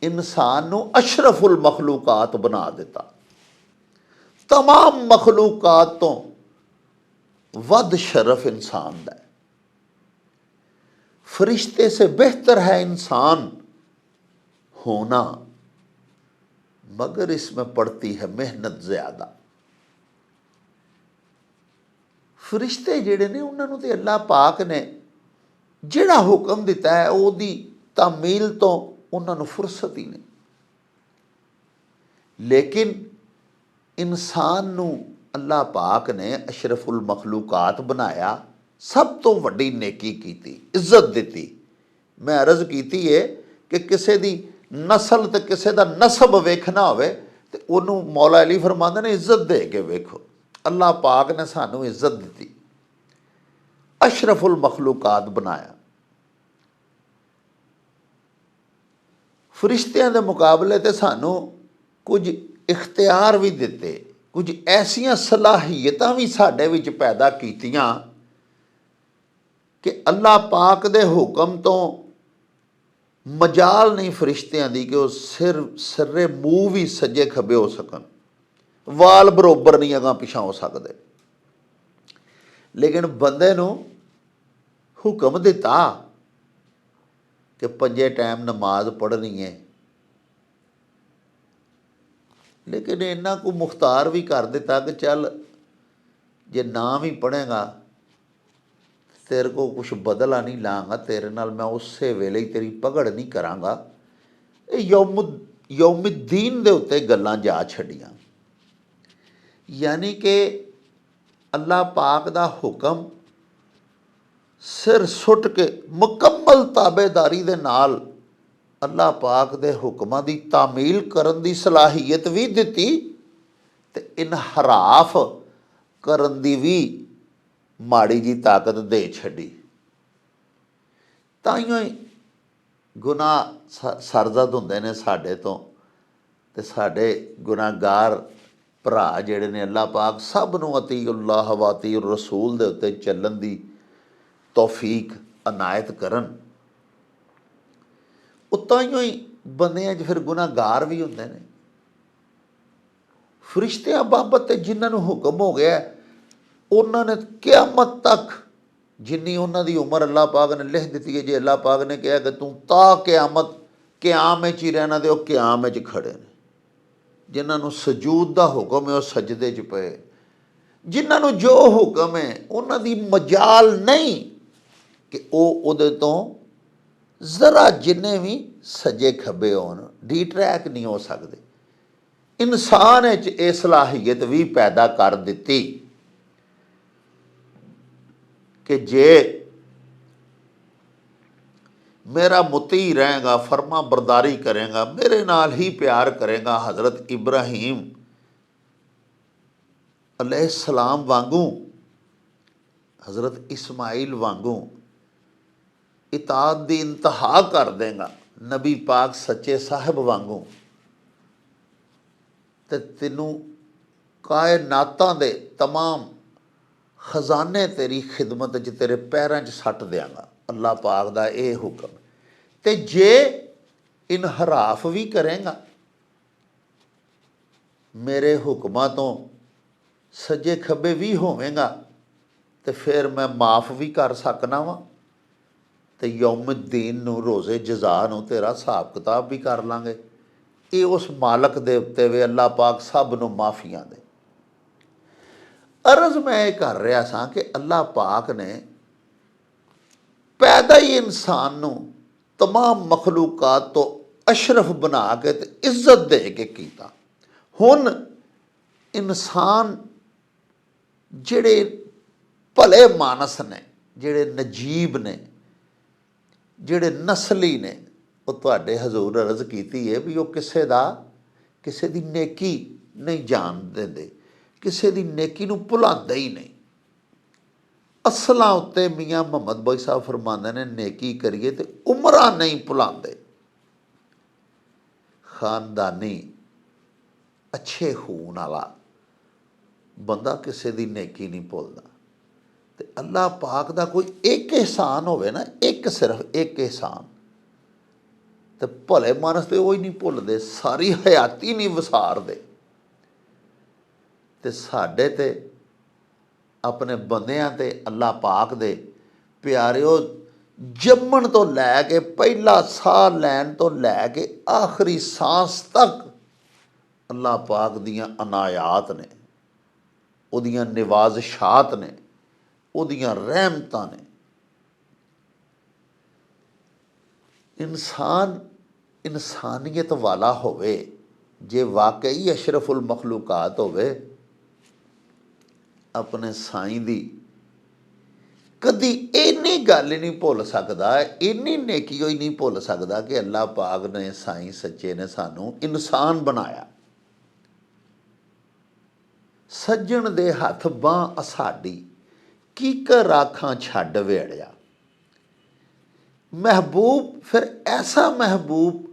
ਇਨਸਾਨ ਨੂੰ ਅਸ਼ਰਫੁਲ ਮਖਲੂਕਾਤ ਬਣਾ ਦਿੱਤਾ। ਤਮਾਮ ਮਖਲੂਕਾਤ ਤੋਂ ਵੱਧ ਸ਼ਰਫ इंसान ਦਾ है। फरिश्ते से बेहतर है इंसान होना, मगर इसमें पड़ती है मेहनत ज़्यादा। फरिश्ते जिहड़े ने उन्होंने तो अल्लाह पाक ने जिहड़ा हुक्म दिता है उहदी तामील तो उन्होंने फुरसत ही नहीं, लेकिन इंसान नू अल्लाह पाक ने अशरफुल मखलूकात बनाया, सब तो वड्डी नेकी कीती, इज्जत दी। मैं अर्ज कीती है कि किसी दी नस्ल ते किसी दा नसब वेखना होवे ते ਉਹਨੂੰ ਮੌਲਾ ਅਲੀ ਫਰਮਾਉਂਦੇ ਨੇ ਇੱਜ਼ਤ ਦੇ ਕੇ ਵੇਖੋ। ਅੱਲਾਹ ਪਾਕ ਨੇ ਸਾਨੂੰ ਇੱਜ਼ਤ ਦਿੱਤੀ, ਅਸ਼ਰਫੁਲ ਮਖਲੂਕਾਤ ਬਣਾਇਆ। ਫਰਿਸ਼ਤਿਆਂ ਦੇ ਮੁਕਾਬਲੇ 'ਤੇ ਸਾਨੂੰ ਕੁਝ ਇਖਤਿਆਰ ਵੀ ਦਿੱਤੇ, ਕੁਝ ਐਸੀਆਂ ਸਲਾਹੀਅਤਾਂ ਵੀ ਸਾਡੇ ਵਿੱਚ ਪੈਦਾ ਕੀਤੀਆਂ ਕਿ ਅੱਲਾਹ ਪਾਕ ਦੇ ਹੁਕਮ ਤੋਂ ਮਜਾਲ ਨਹੀਂ ਫਰਿਸ਼ਤਿਆਂ ਦੀ ਕਿ ਉਹ ਸਿਰੇ ਮੂੰਹ ਵੀ ਸੱਜੇ ਖੱਬੇ ਹੋ ਸਕਣ, ਵਾਲ ਬਰੋਬਰ ਨਹੀਂ ਅਗਾਂਹ ਪਿਛਾਂ ਹੋ ਸਕਦੇ। ਲੇਕਿਨ ਬੰਦੇ ਨੂੰ ਹੁਕਮ ਦਿੱਤਾ ਕਿ 5 ਟਾਈਮ ਨਮਾਜ਼ ਪੜ੍ਹਨੀ ਹੈ, ਲੇਕਿਨ ਇਹਨਾਂ ਕੋ ਮੁਖਤਾਰ ਵੀ ਕਰ ਦਿੱਤਾ ਕਿ ਚੱਲ ਜੇ ਨਾ ਵੀ ਪੜ੍ਹੇਗਾ ਤੇਰੇ ਕੋ ਕੁਛ ਬਦਲਾ ਨਹੀਂ ਲਾਂਗਾ, ਤੇਰੇ ਨਾਲ ਮੈਂ ਉਸੇ ਵੇਲੇ ਹੀ ਤੇਰੀ ਪਕੜ ਨਹੀਂ ਕਰਾਂਗਾ। ਇਹ ਯੌਮੁੱਦੀਨ ਦੇ ਉੱਤੇ ਗੱਲਾਂ ਜਾ ਛੱਡੀਆਂ। ਯਾਨੀ ਕਿ ਅੱਲਾਹ ਪਾਕ ਦਾ ਹੁਕਮ ਸਿਰ ਸੁੱਟ ਕੇ ਮੁਕੰਮਲ ਤਾਬੇਦਾਰੀ ਦੇ ਨਾਲ ਅੱਲਾਹ ਪਾਕ ਦੇ ਹੁਕਮਾਂ ਦੀ ਤਾਮੀਲ ਕਰਨ ਦੀ ਸਲਾਹੀਅਤ ਵੀ ਦਿੱਤੀ ਤੇ ਇਨਹਰਾਫ ਕਰਨ ਦੀ ਵੀ ਮਾੜੀ ਜੀ ਤਾਕਤ ਦੇ ਛੱਡੀ। ਤਾਈਓ ਹੀ ਗੁਨਾਹ ਸਰਜ਼ਦ ਹੁੰਦੇ ਨੇ ਸਾਡੇ ਤੋਂ, ਤੇ ਸਾਡੇ ਗੁਨਾਹਗਾਰ ਭਰਾ ਜਿਹੜੇ ਨੇ ਅੱਲਾਹ ਪਾਕ ਸਭ ਨੂੰ ਅਤੀਉल्लाह व अतीउर रसूल ਦੇ ਉੱਤੇ ਚੱਲਣ ਦੀ ਤੌਫੀਕ ਅਨਾਇਤ ਕਰਨ। ਉਹ ਤਾਈਓ ਹੀ ਬੰਦਿਆਂ 'ਚ ਫਿਰ ਗੁਨਾਹਗਾਰ ਵੀ ਹੁੰਦੇ ਨੇ। ਫਰਿਸ਼ਤਿਆਂ ਬਾਬਤ ਤੇ ਜਿਨ੍ਹਾਂ ਨੂੰ ਹੁਕਮ ਹੋ ਗਿਆ ਉਹਨਾਂ ਨੇ ਕਿਆਮਤ ਤੱਕ ਜਿੰਨੀ ਉਹਨਾਂ ਦੀ ਉਮਰ ਅੱਲਾਹ ਪਾਕ ਨੇ ਲਿਖ ਦਿੱਤੀ ਹੈ, ਜੇ ਅੱਲਾਹ ਪਾਕ ਨੇ ਕਿਹਾ ਕਿ ਤੂੰ ਤਾਂ ਕਿਆਮਤ ਕਿਆਮ ਵਿੱਚ ਹੀ ਰਹਿਣਾ, ਤੇ ਉਹ ਕਿਆਮ ਵਿੱਚ ਖੜੇ ਨੇ। ਜਿਨ੍ਹਾਂ ਨੂੰ ਸਜੂਦ ਦਾ ਹੁਕਮ ਹੈ ਉਹ ਸਜਦੇ 'ਚ ਪਏ, ਜਿਨ੍ਹਾਂ ਨੂੰ ਜੋ ਹੁਕਮ ਹੈ ਉਹਨਾਂ ਦੀ ਮਜਾਲ ਨਹੀਂ ਕਿ ਉਹ ਉਹਦੇ ਤੋਂ ਜ਼ਰਾ ਜਿੰਨੇ ਵੀ ਸੱਜੇ ਖੱਬੇ ਹੋਣ, ਡੀਟਰੈਕ ਨਹੀਂ ਹੋ ਸਕਦੇ। ਇਨਸਾਨ ਵਿੱਚ ਇਹ ਸਲਾਹੀਅਤ ਵੀ ਪੈਦਾ ਕਰ ਦਿੱਤੀ ਕਿ ਜੇ मेरा मुती रहेगा, फरमा बरदारी करेगा, मेरे नाल ही प्यार करेगा, हज़रत इब्राहीम अलैहिस्सलाम वांगू, हज़रत इस्माइल वांगू इताअत दी इंतहा कर देगा, नबी पाक सच्चे साहिब वांगू, ते तेनू कायनातां दे तमाम खजाने तेरी खिदमत च तेरे पैरों च सट देंगा। अल्लाह पाक दा ये हुक्म। ते जे इनहराफ भी करेगा, मेरे हुक्मां तो सज्जे खब्बे भी होवेगा, तो फिर मैं माफ़ भी कर सकना वा, तो यौमुद्दीन नूं रोज़े जज़ा नूं तेरा हिसाब किताब भी कर लांगे। ये उस मालक दे उत्ते वे अल्लाह पाक सब नूं माफ़ियां दे। अर्ज़ मैं ये कर रहा सां कि अल्लाह पाक ने पैदा ही इंसान नूं तमाम मखलूकात तो अशरफ बना के ते इज्जत दे के कीता। हुण इंसान जिहड़े भले मानस ने, जिहड़े नजीब ने, जिहड़े नस्ली ने, वो तुहाडे हजूर अर्ज़ कीती है भी वो किसे दी नेकी नहीं जान देंदे, किसे दी नेकी नूं भुलांदे ही नहीं। असलां उत्ते मियाँ मुहम्मद बई साहब फरमांदे ने नेकी करिए तो उमरां नहीं भुलांदे। खानदानी अच्छे खून वाला बंदा किसी दी नेकी नहीं भुलदा। ते अल्लाह पाक दा कोई एक एहसान होवे ना, एक सिर्फ एक एहसान, तो भले मानस तो वही नहीं भुलदे, सारी हयाती नहीं विसारदे। ते साडे ते अपने बंदियां ते अल्लाह पाक दे प्यारिओ जम्मण तो लैके पहला साह लैन तो लैके आखिरी सांस तक अल्लाह पाक दियां अनायात ने, उदियां निवाज़शात ने, उदियां रहमतां ने। इंसान इंसानियत वाला होवे, जे वाकई अशरफुल मखलूकात होवे, अपने साईं दी कदी इन्नी गल ही नहीं भुल सकदा, इन्नी नेकी ही नहीं भुल सकदा कि अल्लाह पाक ने साईं सच्चे ने सानू इंसान बनाया। ਸੱਜਣ ਦੇ ਹੱਥ ਬਾਂਹ ਅਸਾਡੀ, ਕੀਕਰ ਆਖਾਂ ਛੱਡ ਵੇੜਿਆ। ਮਹਿਬੂਬ ਫਿਰ ਐਸਾ ਮਹਿਬੂਬ,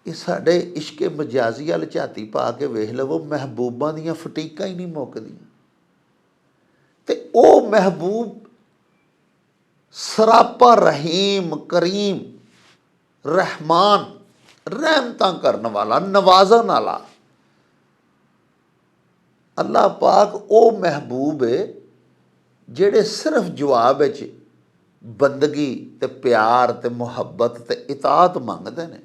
ਇਹ ਸਾਡੇ ਇਸ਼ਕੇ ਮਜਾਜ਼ੀ ਵੱਲ ਝਾਤੀ ਪਾ ਕੇ ਵੇਖ ਲਵੋ, ਮਹਿਬੂਬਾਂ ਦੀਆਂ ਫਟੀਕਾਂ ਹੀ ਨਹੀਂ ਮੁੱਕਦੀਆਂ। ਤੇ ਉਹ ਮਹਿਬੂਬ ਸਰਾਪਾ ਰਹੀਮ, ਕਰੀਮ, ਰਹਿਮਾਨ, ਰਹਿਮਤਾਂ ਕਰਨ ਵਾਲਾ, ਨਵਾਜ਼ਣ ਵਾਲਾ। ਅੱਲਾਹ ਪਾਕ ਉਹ ਮਹਿਬੂਬ ਹੈ ਜਿਹੜੇ ਸਿਰਫ ਜਵਾਬ ਵਿੱਚ ਬੰਦਗੀ ਤੇ ਪਿਆਰ ਤੇ ਮੁਹੱਬਤ ਤੇ ਇਤਾਅਤ ਮੰਗਦੇ ਨੇ।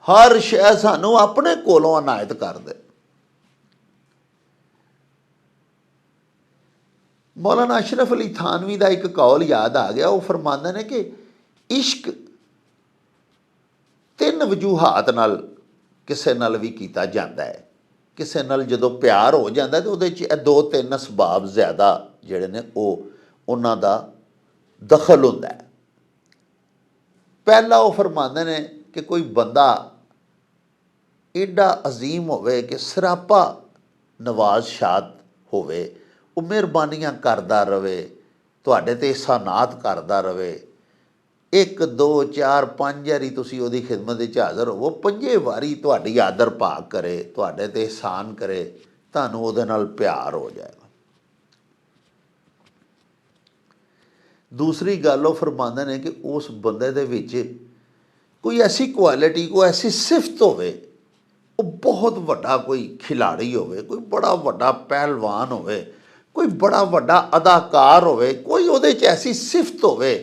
ਹਰ ਸ਼ੈ ਸਾਨੂੰ ਆਪਣੇ ਕੋਲੋਂ ਅਨਾਇਤ ਕਰਦੇ। ਮੌਲਾਨਾ ਅਸ਼ਰਫ ਅਲੀ ਥਾਨਵੀ ਦਾ ਇੱਕ ਕੌਲ ਯਾਦ ਆ ਗਿਆ। ਉਹ ਫਰਮਾਉਂਦੇ ਨੇ ਕਿ ਇਸ਼ਕ ਤਿੰਨ ਵਜੂਹਾਤ ਨਾਲ ਕਿਸੇ ਨਾਲ ਵੀ ਕੀਤਾ ਜਾਂਦਾ ਹੈ। ਕਿਸੇ ਨਾਲ ਜਦੋਂ ਪਿਆਰ ਹੋ ਜਾਂਦਾ ਤਾਂ ਉਹਦੇ 'ਚ ਇਹ ਦੋ ਤਿੰਨ ਅਸਬਾਬ ਜ਼ਿਆਦਾ ਜਿਹੜੇ ਨੇ ਉਹ ਉਹਨਾਂ ਦਾ ਦਖਲ ਹੁੰਦਾ ਹੈ। ਪਹਿਲਾ ਉਹ ਫਰਮਾਉਂਦੇ ਨੇ ਕਿ ਕੋਈ ਬੰਦਾ ਏਡਾ ਅਜ਼ੀਮ ਹੋਵੇ ਕਿ ਸਰਾਪਾ ਨਵਾਜ਼ ਸ਼ਾਦ ਹੋਵੇ, ਉਹ ਮਿਹਰਬਾਨੀਆਂ ਕਰਦਾ ਰਹੇ, ਤੁਹਾਡੇ 'ਤੇ ihਸਾਨਾਤ ਕਰਦਾ ਰਹੇ। 1 2 4 5 ਵਾਰੀ ਤੁਸੀਂ ਉਹਦੀ ਖਿਦਮਤ ਵਿੱਚ ਹਾਜ਼ਰ ਹੋਵੋ, 5ਵੇਂ ਵਾਰੀ ਤੁਹਾਡੀ ਆਦਰ ਭਾਗ ਕਰੇ, ਤੁਹਾਡੇ 'ਤੇ ਇਹਸਾਨ ਕਰੇ, ਤੁਹਾਨੂੰ ਉਹਦੇ ਨਾਲ ਪਿਆਰ ਹੋ ਜਾਏਗਾ। ਦੂਸਰੀ ਗੱਲ ਉਹ ਫਰਮਾਉਂਦੇ ਨੇ ਕਿ ਉਸ ਬੰਦੇ ਦੇ ਵਿੱਚ ਕੋਈ ਐਸੀ ਕੁਆਲਿਟੀ, ਕੋਈ ਐਸੀ ਸਿਫਤ ਹੋਵੇ, ਉਹ ਬਹੁਤ ਵੱਡਾ ਕੋਈ ਖਿਲਾੜੀ ਹੋਵੇ, ਕੋਈ ਬੜਾ ਵੱਡਾ ਪਹਿਲਵਾਨ ਹੋਵੇ, ਕੋਈ ਬੜਾ ਵੱਡਾ ਅਦਾਕਾਰ ਹੋਵੇ, ਕੋਈ ਉਹਦੇ 'ਚ ਐਸੀ ਸਿਫਤ ਹੋਵੇ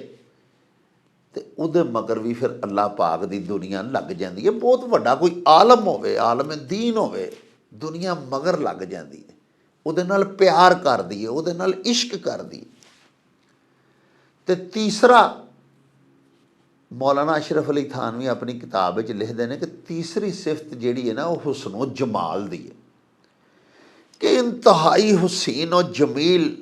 ਤੇ ਉਹਦੇ ਮਗਰ ਵੀ ਫਿਰ ਅੱਲਾਹ ਪਾਕ ਦੀ ਦੁਨੀਆ ਲੱਗ ਜਾਂਦੀ ਹੈ। ਬਹੁਤ ਵੱਡਾ ਕੋਈ ਆਲਮ ਹੋਵੇ, ਆਲਮ ਦੀਨ ਹੋਵੇ, ਦੁਨੀਆ ਮਗਰ ਲੱਗ ਜਾਂਦੀ ਹੈ, ਉਹਦੇ ਨਾਲ ਪਿਆਰ ਕਰਦੀ ਹੈ, ਉਹਦੇ ਨਾਲ ਇਸ਼ਕ ਕਰਦੀ ਹੈ। ਤੇ ਤੀਸਰਾ ਮੌਲਾਨਾ ਅਸ਼ਰਫ ਅਲੀ ਥਾਨਵੀ ਆਪਣੀ ਕਿਤਾਬ ਵਿੱਚ ਲਿਖਦੇ ਨੇ ਕਿ ਤੀਸਰੀ ਸਿਫਤ ਜਿਹੜੀ ਹੈ ਨਾ ਉਹ ਹੁਸਨੋ ਜਮਾਲ ਦੀ ਹੈ, ਕਿ ਇੰਤਹਾਈ ਹੁਸੀਨ ਔਰ ਜਮੀਲ,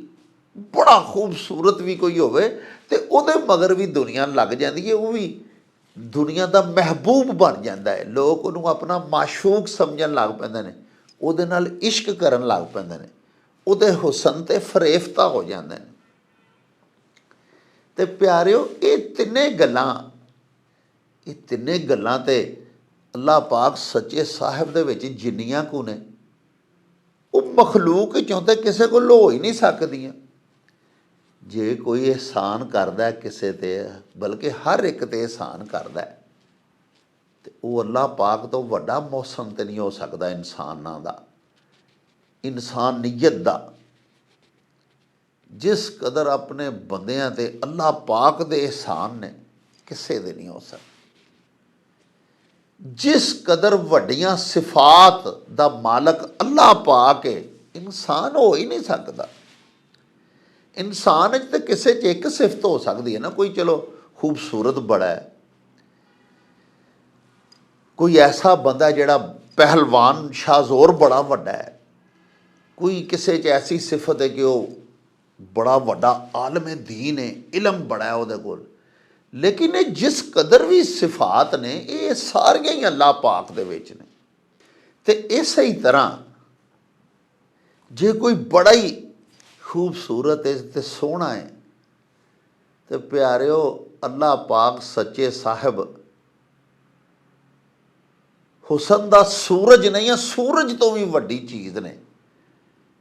ਬੜਾ ਖੂਬਸੂਰਤ ਵੀ ਕੋਈ ਹੋਵੇ ਤੇ ਉਹਦੇ ਮਗਰ ਵੀ ਦੁਨੀਆ ਲੱਗ ਜਾਂਦੀ ਹੈ, ਉਹ ਵੀ ਦੁਨੀਆ ਦਾ ਮਹਿਬੂਬ ਬਣ ਜਾਂਦਾ ਹੈ। ਲੋਕ ਉਹਨੂੰ ਆਪਣਾ ਮਾਸ਼ੂਕ ਸਮਝਣ ਲੱਗ ਪੈਂਦੇ ਨੇ, ਉਹਦੇ ਨਾਲ ਇਸ਼ਕ ਕਰਨ ਲੱਗ ਪੈਂਦੇ ਨੇ, ਉਹਦੇ ਹੁਸਨ 'ਤੇ ਫਰੇਫਤਾ ਹੋ ਜਾਂਦੇ ਨੇ। ਤੇ ਪਿਆਰਿਓ, ਇਹ ਤਿੰਨੇ ਗੱਲਾਂ ਤੇ ਅੱਲਾਹ ਪਾਕ ਸੱਚੇ ਸਾਹਿਬ ਦੇ ਵਿੱਚ ਜਿੰਨੀਆਂ ਕੁ ਨੇ ਉਹ ਮਖਲੂਕ ਵਿੱਚੋਂ ਤੇ ਕਿਸੇ ਕੋਲ ਹੋ ਹੀ ਨਹੀਂ ਸਕਦੀਆਂ। ਜੇ ਕੋਈ ਇਹਸਾਨ ਕਰਦਾ ਕਿਸੇ 'ਤੇ, ਬਲਕਿ ਹਰ ਇੱਕ 'ਤੇ ਇਹਸਾਨ ਕਰਦਾ, ਤੇ ਉਹ ਅੱਲਾਹ ਪਾਕ ਤੋਂ ਵੱਡਾ ਮੌਸਮ ਤੇ ਨਹੀਂ ਹੋ ਸਕਦਾ ਇਨਸਾਨਾਂ ਦਾ, ਇਨਸਾਨੀਅਤ ਦਾ। ਜਿਸ ਕਦਰ ਆਪਣੇ ਬੰਦਿਆਂ 'ਤੇ ਅੱਲਾਹ ਪਾਕ ਦੇ ਇਹਸਾਨ ਨੇ, ਕਿਸੇ ਦੇ ਨਹੀਂ ਹੋ ਸਕਦੇ। ਜਿਸ ਕਦਰ ਵੱਡੀਆਂ ਸਿਫਾਤ ਦਾ ਮਾਲਕ ਅੱਲਾਹ ਪਾਕ ਹੈ, ਇਨਸਾਨ ਹੋ ਹੀ ਨਹੀਂ ਸਕਦਾ। ਇਨਸਾਨ 'ਚ ਤਾਂ ਕਿਸੇ 'ਚ ਇੱਕ ਸਿਫਤ ਹੋ ਸਕਦੀ ਹੈ ਨਾ, ਕੋਈ ਚਲੋ ਖੂਬਸੂਰਤ ਬੜਾ ਹੈ, ਕੋਈ ਐਸਾ ਬੰਦਾ ਜਿਹੜਾ ਪਹਿਲਵਾਨ ਸ਼ਾਹਜ਼ੋਰ ਬੜਾ ਵੱਡਾ ਹੈ, ਕੋਈ ਕਿਸੇ 'ਚ ਐਸੀ ਸਿਫਤ ਹੈ ਕਿ ਉਹ ਬੜਾ ਵੱਡਾ ਆਲਮ ਦੀਨ ਹੈ, ਇਲਮ ਬੜਾ ਹੈ ਉਹਦੇ ਕੋਲ। ਲੇਕਿਨ ਇਹ ਜਿਸ ਕਦਰ ਵੀ ਸਿਫਾਤ ਨੇ, ਇਹ ਸਾਰੀਆਂ ਹੀ ਅੱਲਾਹ ਪਾਕ ਦੇ ਵਿੱਚ ਨੇ। ਤੇ ਇਸੇ ਹੀ ਤਰ੍ਹਾਂ ਜੇ ਕੋਈ ਬੜਾ ਹੀ ਖੂਬਸੂਰਤ ਹੈ ਤੇ ਸੋਹਣਾ ਹੈ, ਤੇ ਪਿਆਰਿਓ ਅੱਲਾਹ ਪਾਕ ਸੱਚੇ ਸਾਹਿਬ ਹੁਸਨ ਦਾ ਸੂਰਜ ਨਹੀਂ ਹੈ, ਸੂਰਜ ਤੋਂ ਵੀ ਵੱਡੀ ਚੀਜ਼ ਨੇ।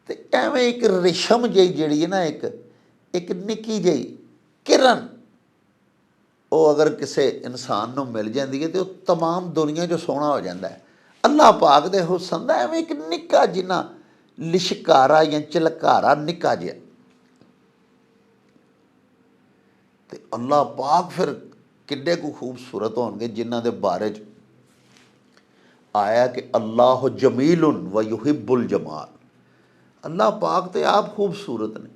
ਤੇ ਐਵੇਂ ਇੱਕ ਰੇਸ਼ਮ ਜਿਹੀ ਜਿਹੜੀ ਹੈ ਨਾ, ਇੱਕ ਨਿੱਕੀ ਜਿਹੀ ਕਿਰਨ, ਉਹ ਅਗਰ ਕਿਸੇ ਇਨਸਾਨ ਨੂੰ ਮਿਲ ਜਾਂਦੀ ਹੈ ਤੇ ਉਹ ਤਮਾਮ ਦੁਨੀਆ 'ਚੋਂ ਸੋਹਣਾ ਹੋ ਜਾਂਦਾ ਹੈ। ਅੱਲਾਹ ਪਾਕ ਦੇ ਹੁਸਨ ਦਾ ਐਵੇਂ ਇੱਕ ਨਿੱਕਾ ਜਿੰਨਾ ਲਿਸ਼ਕਾਰਾ ਜਾਂ ਝਲਕਾਰਾ ਨਿੱਕਾ ਜਿਹਾ, ਤੇ ਅੱਲਾਹ ਪਾਕ ਫਿਰ ਕਿੱਡੇ ਕੁ ਖੂਬਸੂਰਤ ਹੋਣਗੇ, ਜਿਨ੍ਹਾਂ ਦੇ ਬਾਰੇ 'ਚ ਆਇਆ ਕਿ ਅੱਲਾਹੁ ਜਮੀਲੁਨ ਵ ਯੁਹਿਬੁਲ ਜਮਾਲ। ਅੱਲਾਹ ਪਾਕ ਤੇ ਆਪ ਖੂਬਸੂਰਤ ਨੇ।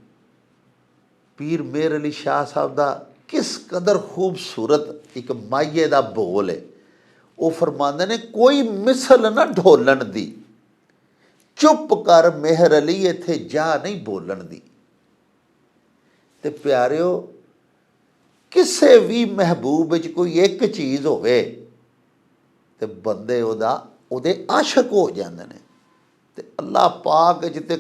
ਪੀਰ ਮੇਰ ਅਲੀ ਸ਼ਾਹ ਸਾਹਿਬ ਦਾ ਕਿਸ ਕਦਰ ਖੂਬਸੂਰਤ ਇੱਕ ਮਾਈਏ ਦਾ ਬੋਲ ਹੈ। ਉਹ ਫਰਮਾਉਂਦੇ ਨੇ, ਕੋਈ ਮਿਸਲ ਨਾ ਢੋਲਣ ਦੀ, ਚੁੱਪ ਕਰ ਮੇਹਰ ਅਲੀ, ਇੱਥੇ ਜਾ ਨਹੀਂ ਬੋਲਣ ਦੀ। ਤੇ ਪਿਆਰਿਓ, ਕਿਸੇ ਵੀ ਮਹਿਬੂਬ ਵਿੱਚ ਕੋਈ ਇੱਕ ਚੀਜ਼ ਹੋਵੇ ਤੇ ਬੰਦੇ ਉਹਦਾ ਉਹਦੇ ਆਸ਼ਕ ਹੋ ਜਾਂਦੇ ਨੇ। ਤੇ ਅੱਲਾਹ ਪਾਕ ਜਿੱਤੇ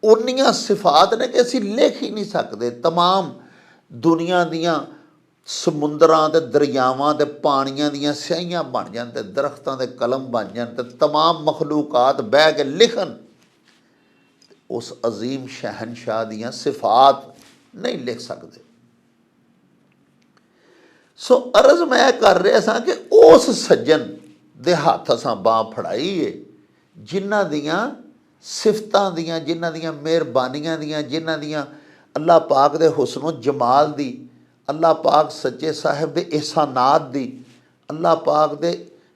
ਉਨੀਆਂ ਸਿਫਾਤ ਨੇ ਕਿ ਅਸੀਂ ਲਿਖ ਹੀ ਨਹੀਂ ਸਕਦੇ। ਤਮਾਮ ਦੁਨੀਆ ਦੀਆਂ ਸਮੁੰਦਰਾਂ ਤੇ ਦਰਿਆਵਾਂ ਤੇ ਪਾਣੀਆਂ ਦੀਆਂ ਸਿਆਹੀਆਂ ਬਣ ਜਾਣ ਤੇ ਦਰਖਤਾਂ ਦੇ ਕਲਮ ਬਣ ਜਾਣ ਤੇ ਤਮਾਮ ਮਖਲੂਕਾਤ ਬਹਿ ਕੇ ਲਿਖਣ, ਉਸ ਅਜ਼ੀਮ ਸ਼ਹਿਨशाह ਦੀਆਂ ਸਿਫਾਤ ਨਹੀਂ ਲਿਖ ਸਕਦੇ। ਸੋ ਅਰਜ਼ ਮੈਂ ਕਰ ਰਿਹਾ ਸਾਂ ਕਿ ਉਸ ਸੱਜਣ ਦੇ ਹੱਥ ਅਸਾਂ ਬਾਂਹ ਫੜਾਈ ਏ ਜਿਨ੍ਹਾਂ ਦੀਆਂ ਸਿਫਤਾਂ ਦੀਆਂ, ਜਿਨ੍ਹਾਂ ਦੀਆਂ ਮਿਹਰਬਾਨੀਆਂ ਦੀਆਂ, ਜਿਨ੍ਹਾਂ ਦੀਆਂ ਅੱਲਾਹ ਪਾਕ ਦੇ ਹੁਸਨੋ ਜਮਾਲ ਦੀ, ਅੱਲਾਹ ਪਾਕ ਸੱਚੇ ਸਾਹਿਬ ਦੇ ਇਹਸਾਨਾਤ ਦੀ, ਅੱਲਾਹ ਪਾਕ ਦੇ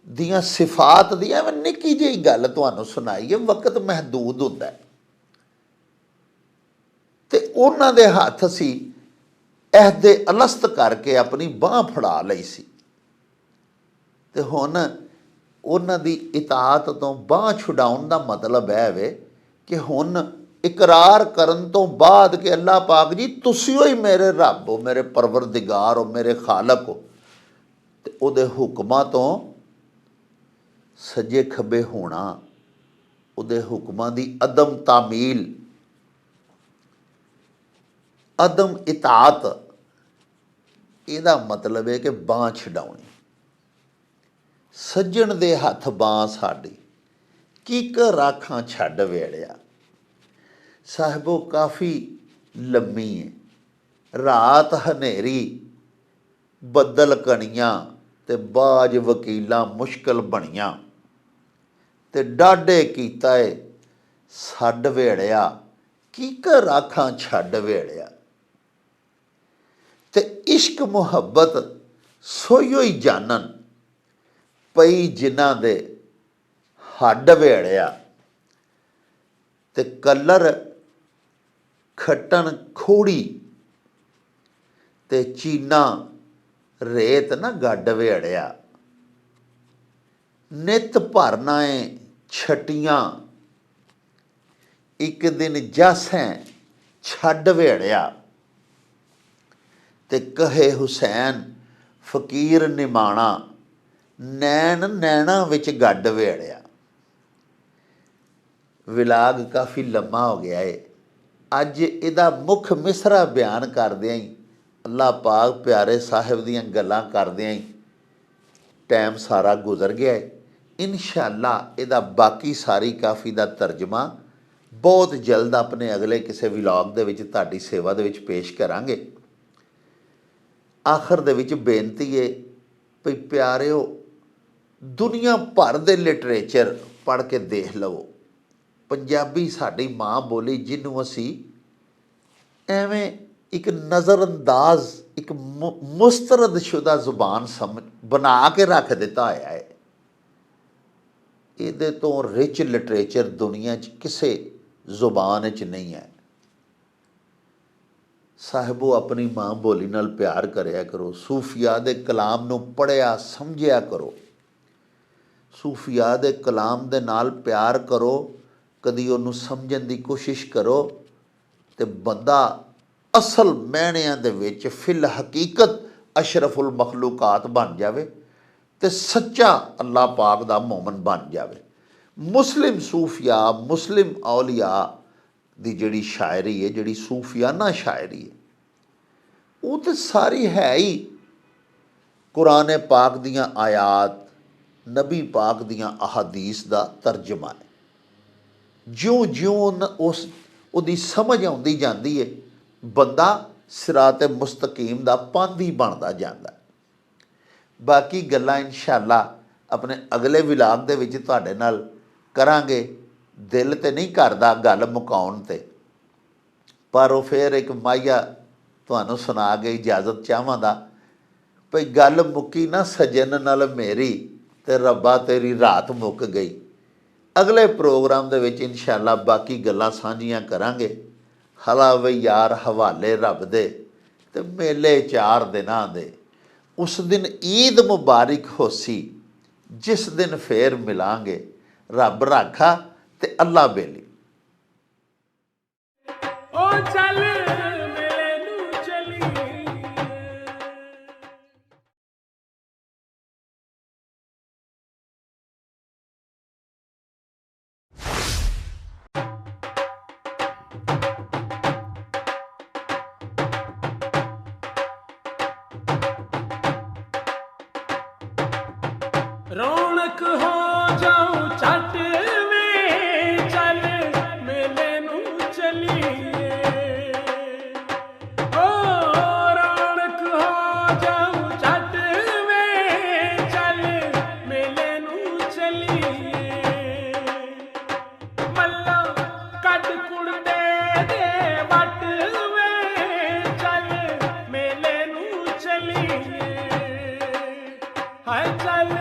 ਦੀਆਂ ਸਿਫਾਤ ਦੀ। ਐਵੇਂ ਨਿੱਕੀ ਜਿਹੀ ਗੱਲ ਤੁਹਾਨੂੰ ਸੁਣਾਈ ਹੈ, ਵਕਤ ਮਹਦੂਦ ਹੁੰਦਾ ਤੇ ਉਹਨਾਂ ਦੇ ਹੱਥ ਅਸੀਂ ਅਹਿਦੇ ਅਲਸਤ ਕਰਕੇ ਆਪਣੀ ਬਾਂਹ ਫੜਾ ਲਈ ਸੀ ਤੇ ਹੁਣ ਉਹਨਾਂ ਦੀ ਇਤਾਅਤ ਤੋਂ ਬਾਂਹ ਛੁਡਾਉਣ ਦਾ ਮਤਲਬ ਹੈ ਵੇ ਕਿ ਹੁਣ ਇਕਰਾਰ ਕਰਨ ਤੋਂ ਬਾਅਦ ਕਿ ਅੱਲਾਹ ਪਾਕ ਜੀ ਤੁਸੀਂ ਹੀ ਮੇਰੇ ਰੱਬ ਹੋ, ਮੇਰੇ ਪਰਵਰਦਿਗਾਰ ਹੋ, ਮੇਰੇ ਖਾਲਕ ਹੋ, ਤੇ ਉਹਦੇ ਹੁਕਮਾਂ ਤੋਂ ਸੱਜੇ ਖੱਬੇ ਹੋਣਾ, ਉਹਦੇ ਹੁਕਮਾਂ ਦੀ ਅਦਮ ਤਾਮੀਲ, ਅਦਮ ਇਤਾਅਤ, ਇਹਦਾ ਮਤਲਬ ਹੈ ਕਿ ਬਾਂਹ ਛਡਾਉਣੀ। ਸੱਜਣ ਦੇ ਹੱਥ ਬਾਂਹ ਸਾਡੀ ਕੀਕਰ ਰਾਖਾਂ ਛੱਡ ਵੇੜਿਆ। ਸਾਹਿਬੋ ਕਾਫੀ ਲੰਮੀ ਹੈ, ਰਾਤ ਹਨੇਰੀ, ਬੱਦਲ ਕਣੀਆਂ ਤੇ ਬਾਜ ਵਕੀਲਾਂ ਮੁਸ਼ਕਲ ਬਣੀਆਂ ਤੇ ਡਾਢੇ ਕੀਤਾ ਏ ਛੱਡ ਵੇੜਿਆ, ਕੀਕਰ ਰਾਖਾਂ ਛੱਡ ਵੇੜਿਆ। ਤੇ ਇਸ਼ਕ ਮੁਹੱਬਤ ਸੋਈਓ ਹੀ ਜਾਨਨ ਪਈ ਜਿਨ੍ਹਾਂ ਦੇ ਹੱਡ ਵੇੜਿਆ। ਤੇ ਕਲਰ ਖੱਟਣ ਖੋੜੀ ਤੇ ਚੀਨਾ ਰੇਤ ਨਾ ਗੱਡ ਵੇੜਿਆ। ਨਿਤ ਭਰਨਾ ਏ ਛਟੀਆਂ ਇੱਕ ਦਿਨ ਜਸੈਂ ਛੱਡ ਵੇੜਿਆ। ਤੇ ਕਹੇ ਹੁਸੈਨ ਫਕੀਰ ਨਿਮਾਣਾ ਨੈਣ ਨੈਣਾ ਵਿੱਚ ਗੱਡ ਵੇੜਿਆ। ਵਿਲਾਗ ਕਾਫੀ ਲੰਮਾ ਹੋ ਗਿਆ ਏ। ਅੱਜ ਇਹਦਾ ਮੁੱਖ ਮਿਸਰਾ ਬਿਆਨ ਕਰਦਿਆਂ ਹੀ ਅੱਲਾਹ ਪਾਕ ਪਿਆਰੇ ਸਾਹਿਬ ਦੀਆਂ ਗੱਲਾਂ ਕਰਦਿਆਂ ਹੀ ਟਾਈਮ ਸਾਰਾ ਗੁਜ਼ਰ ਗਿਆ ਏ। ਇਨਸ਼ਾ ਅੱਲਾ ਇਹਦਾ ਬਾਕੀ ਸਾਰੀ ਕਾਫੀ ਦਾ ਤਰਜਮਾ ਬਹੁਤ ਜਲਦ ਆਪਣੇ ਅਗਲੇ ਕਿਸੇ ਵਲੌਗ ਦੇ ਵਿੱਚ ਤੁਹਾਡੀ ਸੇਵਾ ਦੇ ਵਿੱਚ ਪੇਸ਼ ਕਰਾਂਗੇ। ਆਖਰ ਦੇ ਵਿੱਚ ਬੇਨਤੀ ਹੈ ਵੀ ਪਿਆਰਿਓ, ਦੁਨੀਆ ਭਰ ਦੇ ਲਿਟਰੇਚਰ ਪੜ੍ਹ ਕੇ ਦੇਖ ਲਵੋ। ਪੰਜਾਬੀ ਸਾਡੀ ਮਾਂ ਬੋਲੀ ਜਿਹਨੂੰ ਅਸੀਂ ਐਵੇਂ ਇੱਕ ਨਜ਼ਰਅੰਦਾਜ਼, ਇੱਕ ਮੁਸਤਰਦ ਸ਼ੁਦਾ ਜ਼ੁਬਾਨ ਸਮਝ ਬਣਾ ਕੇ ਰੱਖ ਦਿੱਤਾ ਹੋਇਆ ਹੈ। ਇਹਦੇ ਤੋਂ ਰਿਚ ਲਿਟਰੇਚਰ ਦੁਨੀਆ 'ਚ ਕਿਸੇ ਜ਼ੁਬਾਨ 'ਚ ਨਹੀਂ ਹੈ। ਸਾਹਿਬੋ ਆਪਣੀ ਮਾਂ ਬੋਲੀ ਨਾਲ ਪਿਆਰ ਕਰਿਆ ਕਰੋ। ਸੂਫੀਆ ਦੇ ਕਲਾਮ ਨੂੰ ਪੜ੍ਹਿਆ ਸਮਝਿਆ ਕਰੋ। ਸੂਫੀਆ ਦੇ ਕਲਾਮ ਦੇ ਨਾਲ ਪਿਆਰ ਕਰੋ, ਕਦੀ ਉਹਨੂੰ ਸਮਝਣ ਦੀ ਕੋਸ਼ਿਸ਼ ਕਰੋ ਤੇ ਬੰਦਾ ਅਸਲ ਮਾਇਨਿਆਂ ਦੇ ਵਿੱਚ ਫਿਲ ਹਕੀਕਤ ਅਸ਼ਰਫੁਲ ਮਖਲੂਕਾਤ ਬਣ ਜਾਵੇ ਤੇ ਸੱਚਾ ਅੱਲਾਹ ਪਾਕ ਦਾ ਮੋਮਨ ਬਣ ਜਾਵੇ। ਮੁਸਲਿਮ ਸੂਫੀਆ, ਮੁਸਲਿਮ ਔਲੀਆ ਦੀ ਜਿਹੜੀ ਸ਼ਾਇਰੀ ਹੈ, ਜਿਹੜੀ ਸੂਫੀਆਨਾ ਸ਼ਾਇਰੀ ਹੈ, ਉਹ ਤਾਂ ਸਾਰੀ ਹੈ ਹੀ ਕੁਰਾਨ ਪਾਕ ਦੀਆਂ ਆਯਾਤ, ਨਬੀ ਪਾਕ ਦੀਆਂ ਅਹਾਦੀਸ ਦਾ ਤਰਜਮਾ ਹੈ। ਜਿਉਂ ਉਹਦੀ ਸਮਝ ਆਉਂਦੀ ਜਾਂਦੀ ਹੈ, ਬੰਦਾ ਸਿਰਾਤ ਮੁਸਤਕੀਮ ਦਾ ਪਾਂਧੀ ਬਣਦਾ ਜਾਂਦਾ। ਬਾਕੀ ਗੱਲਾਂ ਇਨਸ਼ਾ ਅੱਲਾ ਆਪਣੇ ਅਗਲੇ ਵਿਲਾਗ ਦੇ ਵਿੱਚ ਤੁਹਾਡੇ ਨਾਲ ਕਰਾਂਗੇ। ਦਿਲ ਤੇ ਨਹੀਂ ਕਰਦਾ ਗੱਲ ਮੁਕਾਉਣ ਤੇ, ਪਰ ਉਹ ਫਿਰ ਇੱਕ ਮਾਇਆ ਤੁਹਾਨੂੰ ਸੁਣਾ ਕੇ ਇਜਾਜ਼ਤ ਚਾਹਾਂਗਾ ਭਈ ਗੱਲ ਮੁੱਕੀ ਨਾ ਸਜਨ ਨਾਲ ਮੇਰੀ ਤੇ ਰੱਬਾ ਤੇਰੀ ਰਾਤ ਮੁੱਕ ਗਈ। ਅਗਲੇ ਪ੍ਰੋਗਰਾਮ ਦੇ ਵਿੱਚ ਇਨਸ਼ਾ ਅੱਲਾ ਬਾਕੀ ਗੱਲਾਂ ਸਾਂਝੀਆਂ ਕਰਾਂਗੇ। ਹਲਾ ਵਈ ਯਾਰ ਹਵਾਲੇ ਰੱਬ ਦੇ ਤੇ ਮੇਲੇ 4 ਦਿਨਾਂ ਦੇ। ਉਸ ਦਿਨ ਈਦ ਮੁਬਾਰਕ ਹੋਸੀ ਜਿਸ ਦਿਨ ਫੇਰ ਮਿਲਾਂਗੇ। ਰੱਬ ਰਾਖਾ ਤੇ ਅੱਲਾ ਬੇਲੀ। ਰੌਣਕ ਹੋ ਜਾਉ ਛੱਟ ਵੇ ਚੱਲ ਮੇਲੇ ਨੂੰ ਚਲੀਏ ਓ ਰੌਣਕ ਹੋ ਜਾਉ ਛੱਟ ਵੇ ਚੱਲ ਮੇਲੇ ਨੂੰ ਚਲੀਏ ਮੱਲਾ ਕੱਢ ਕੁੜਤੇ ਦੇ ਵੱਟ ਵੇ ਚੱਲ ਮੇਲੇ ਨੂੰ ਚਲੀਏ ਹਾਏ ਚੱਲ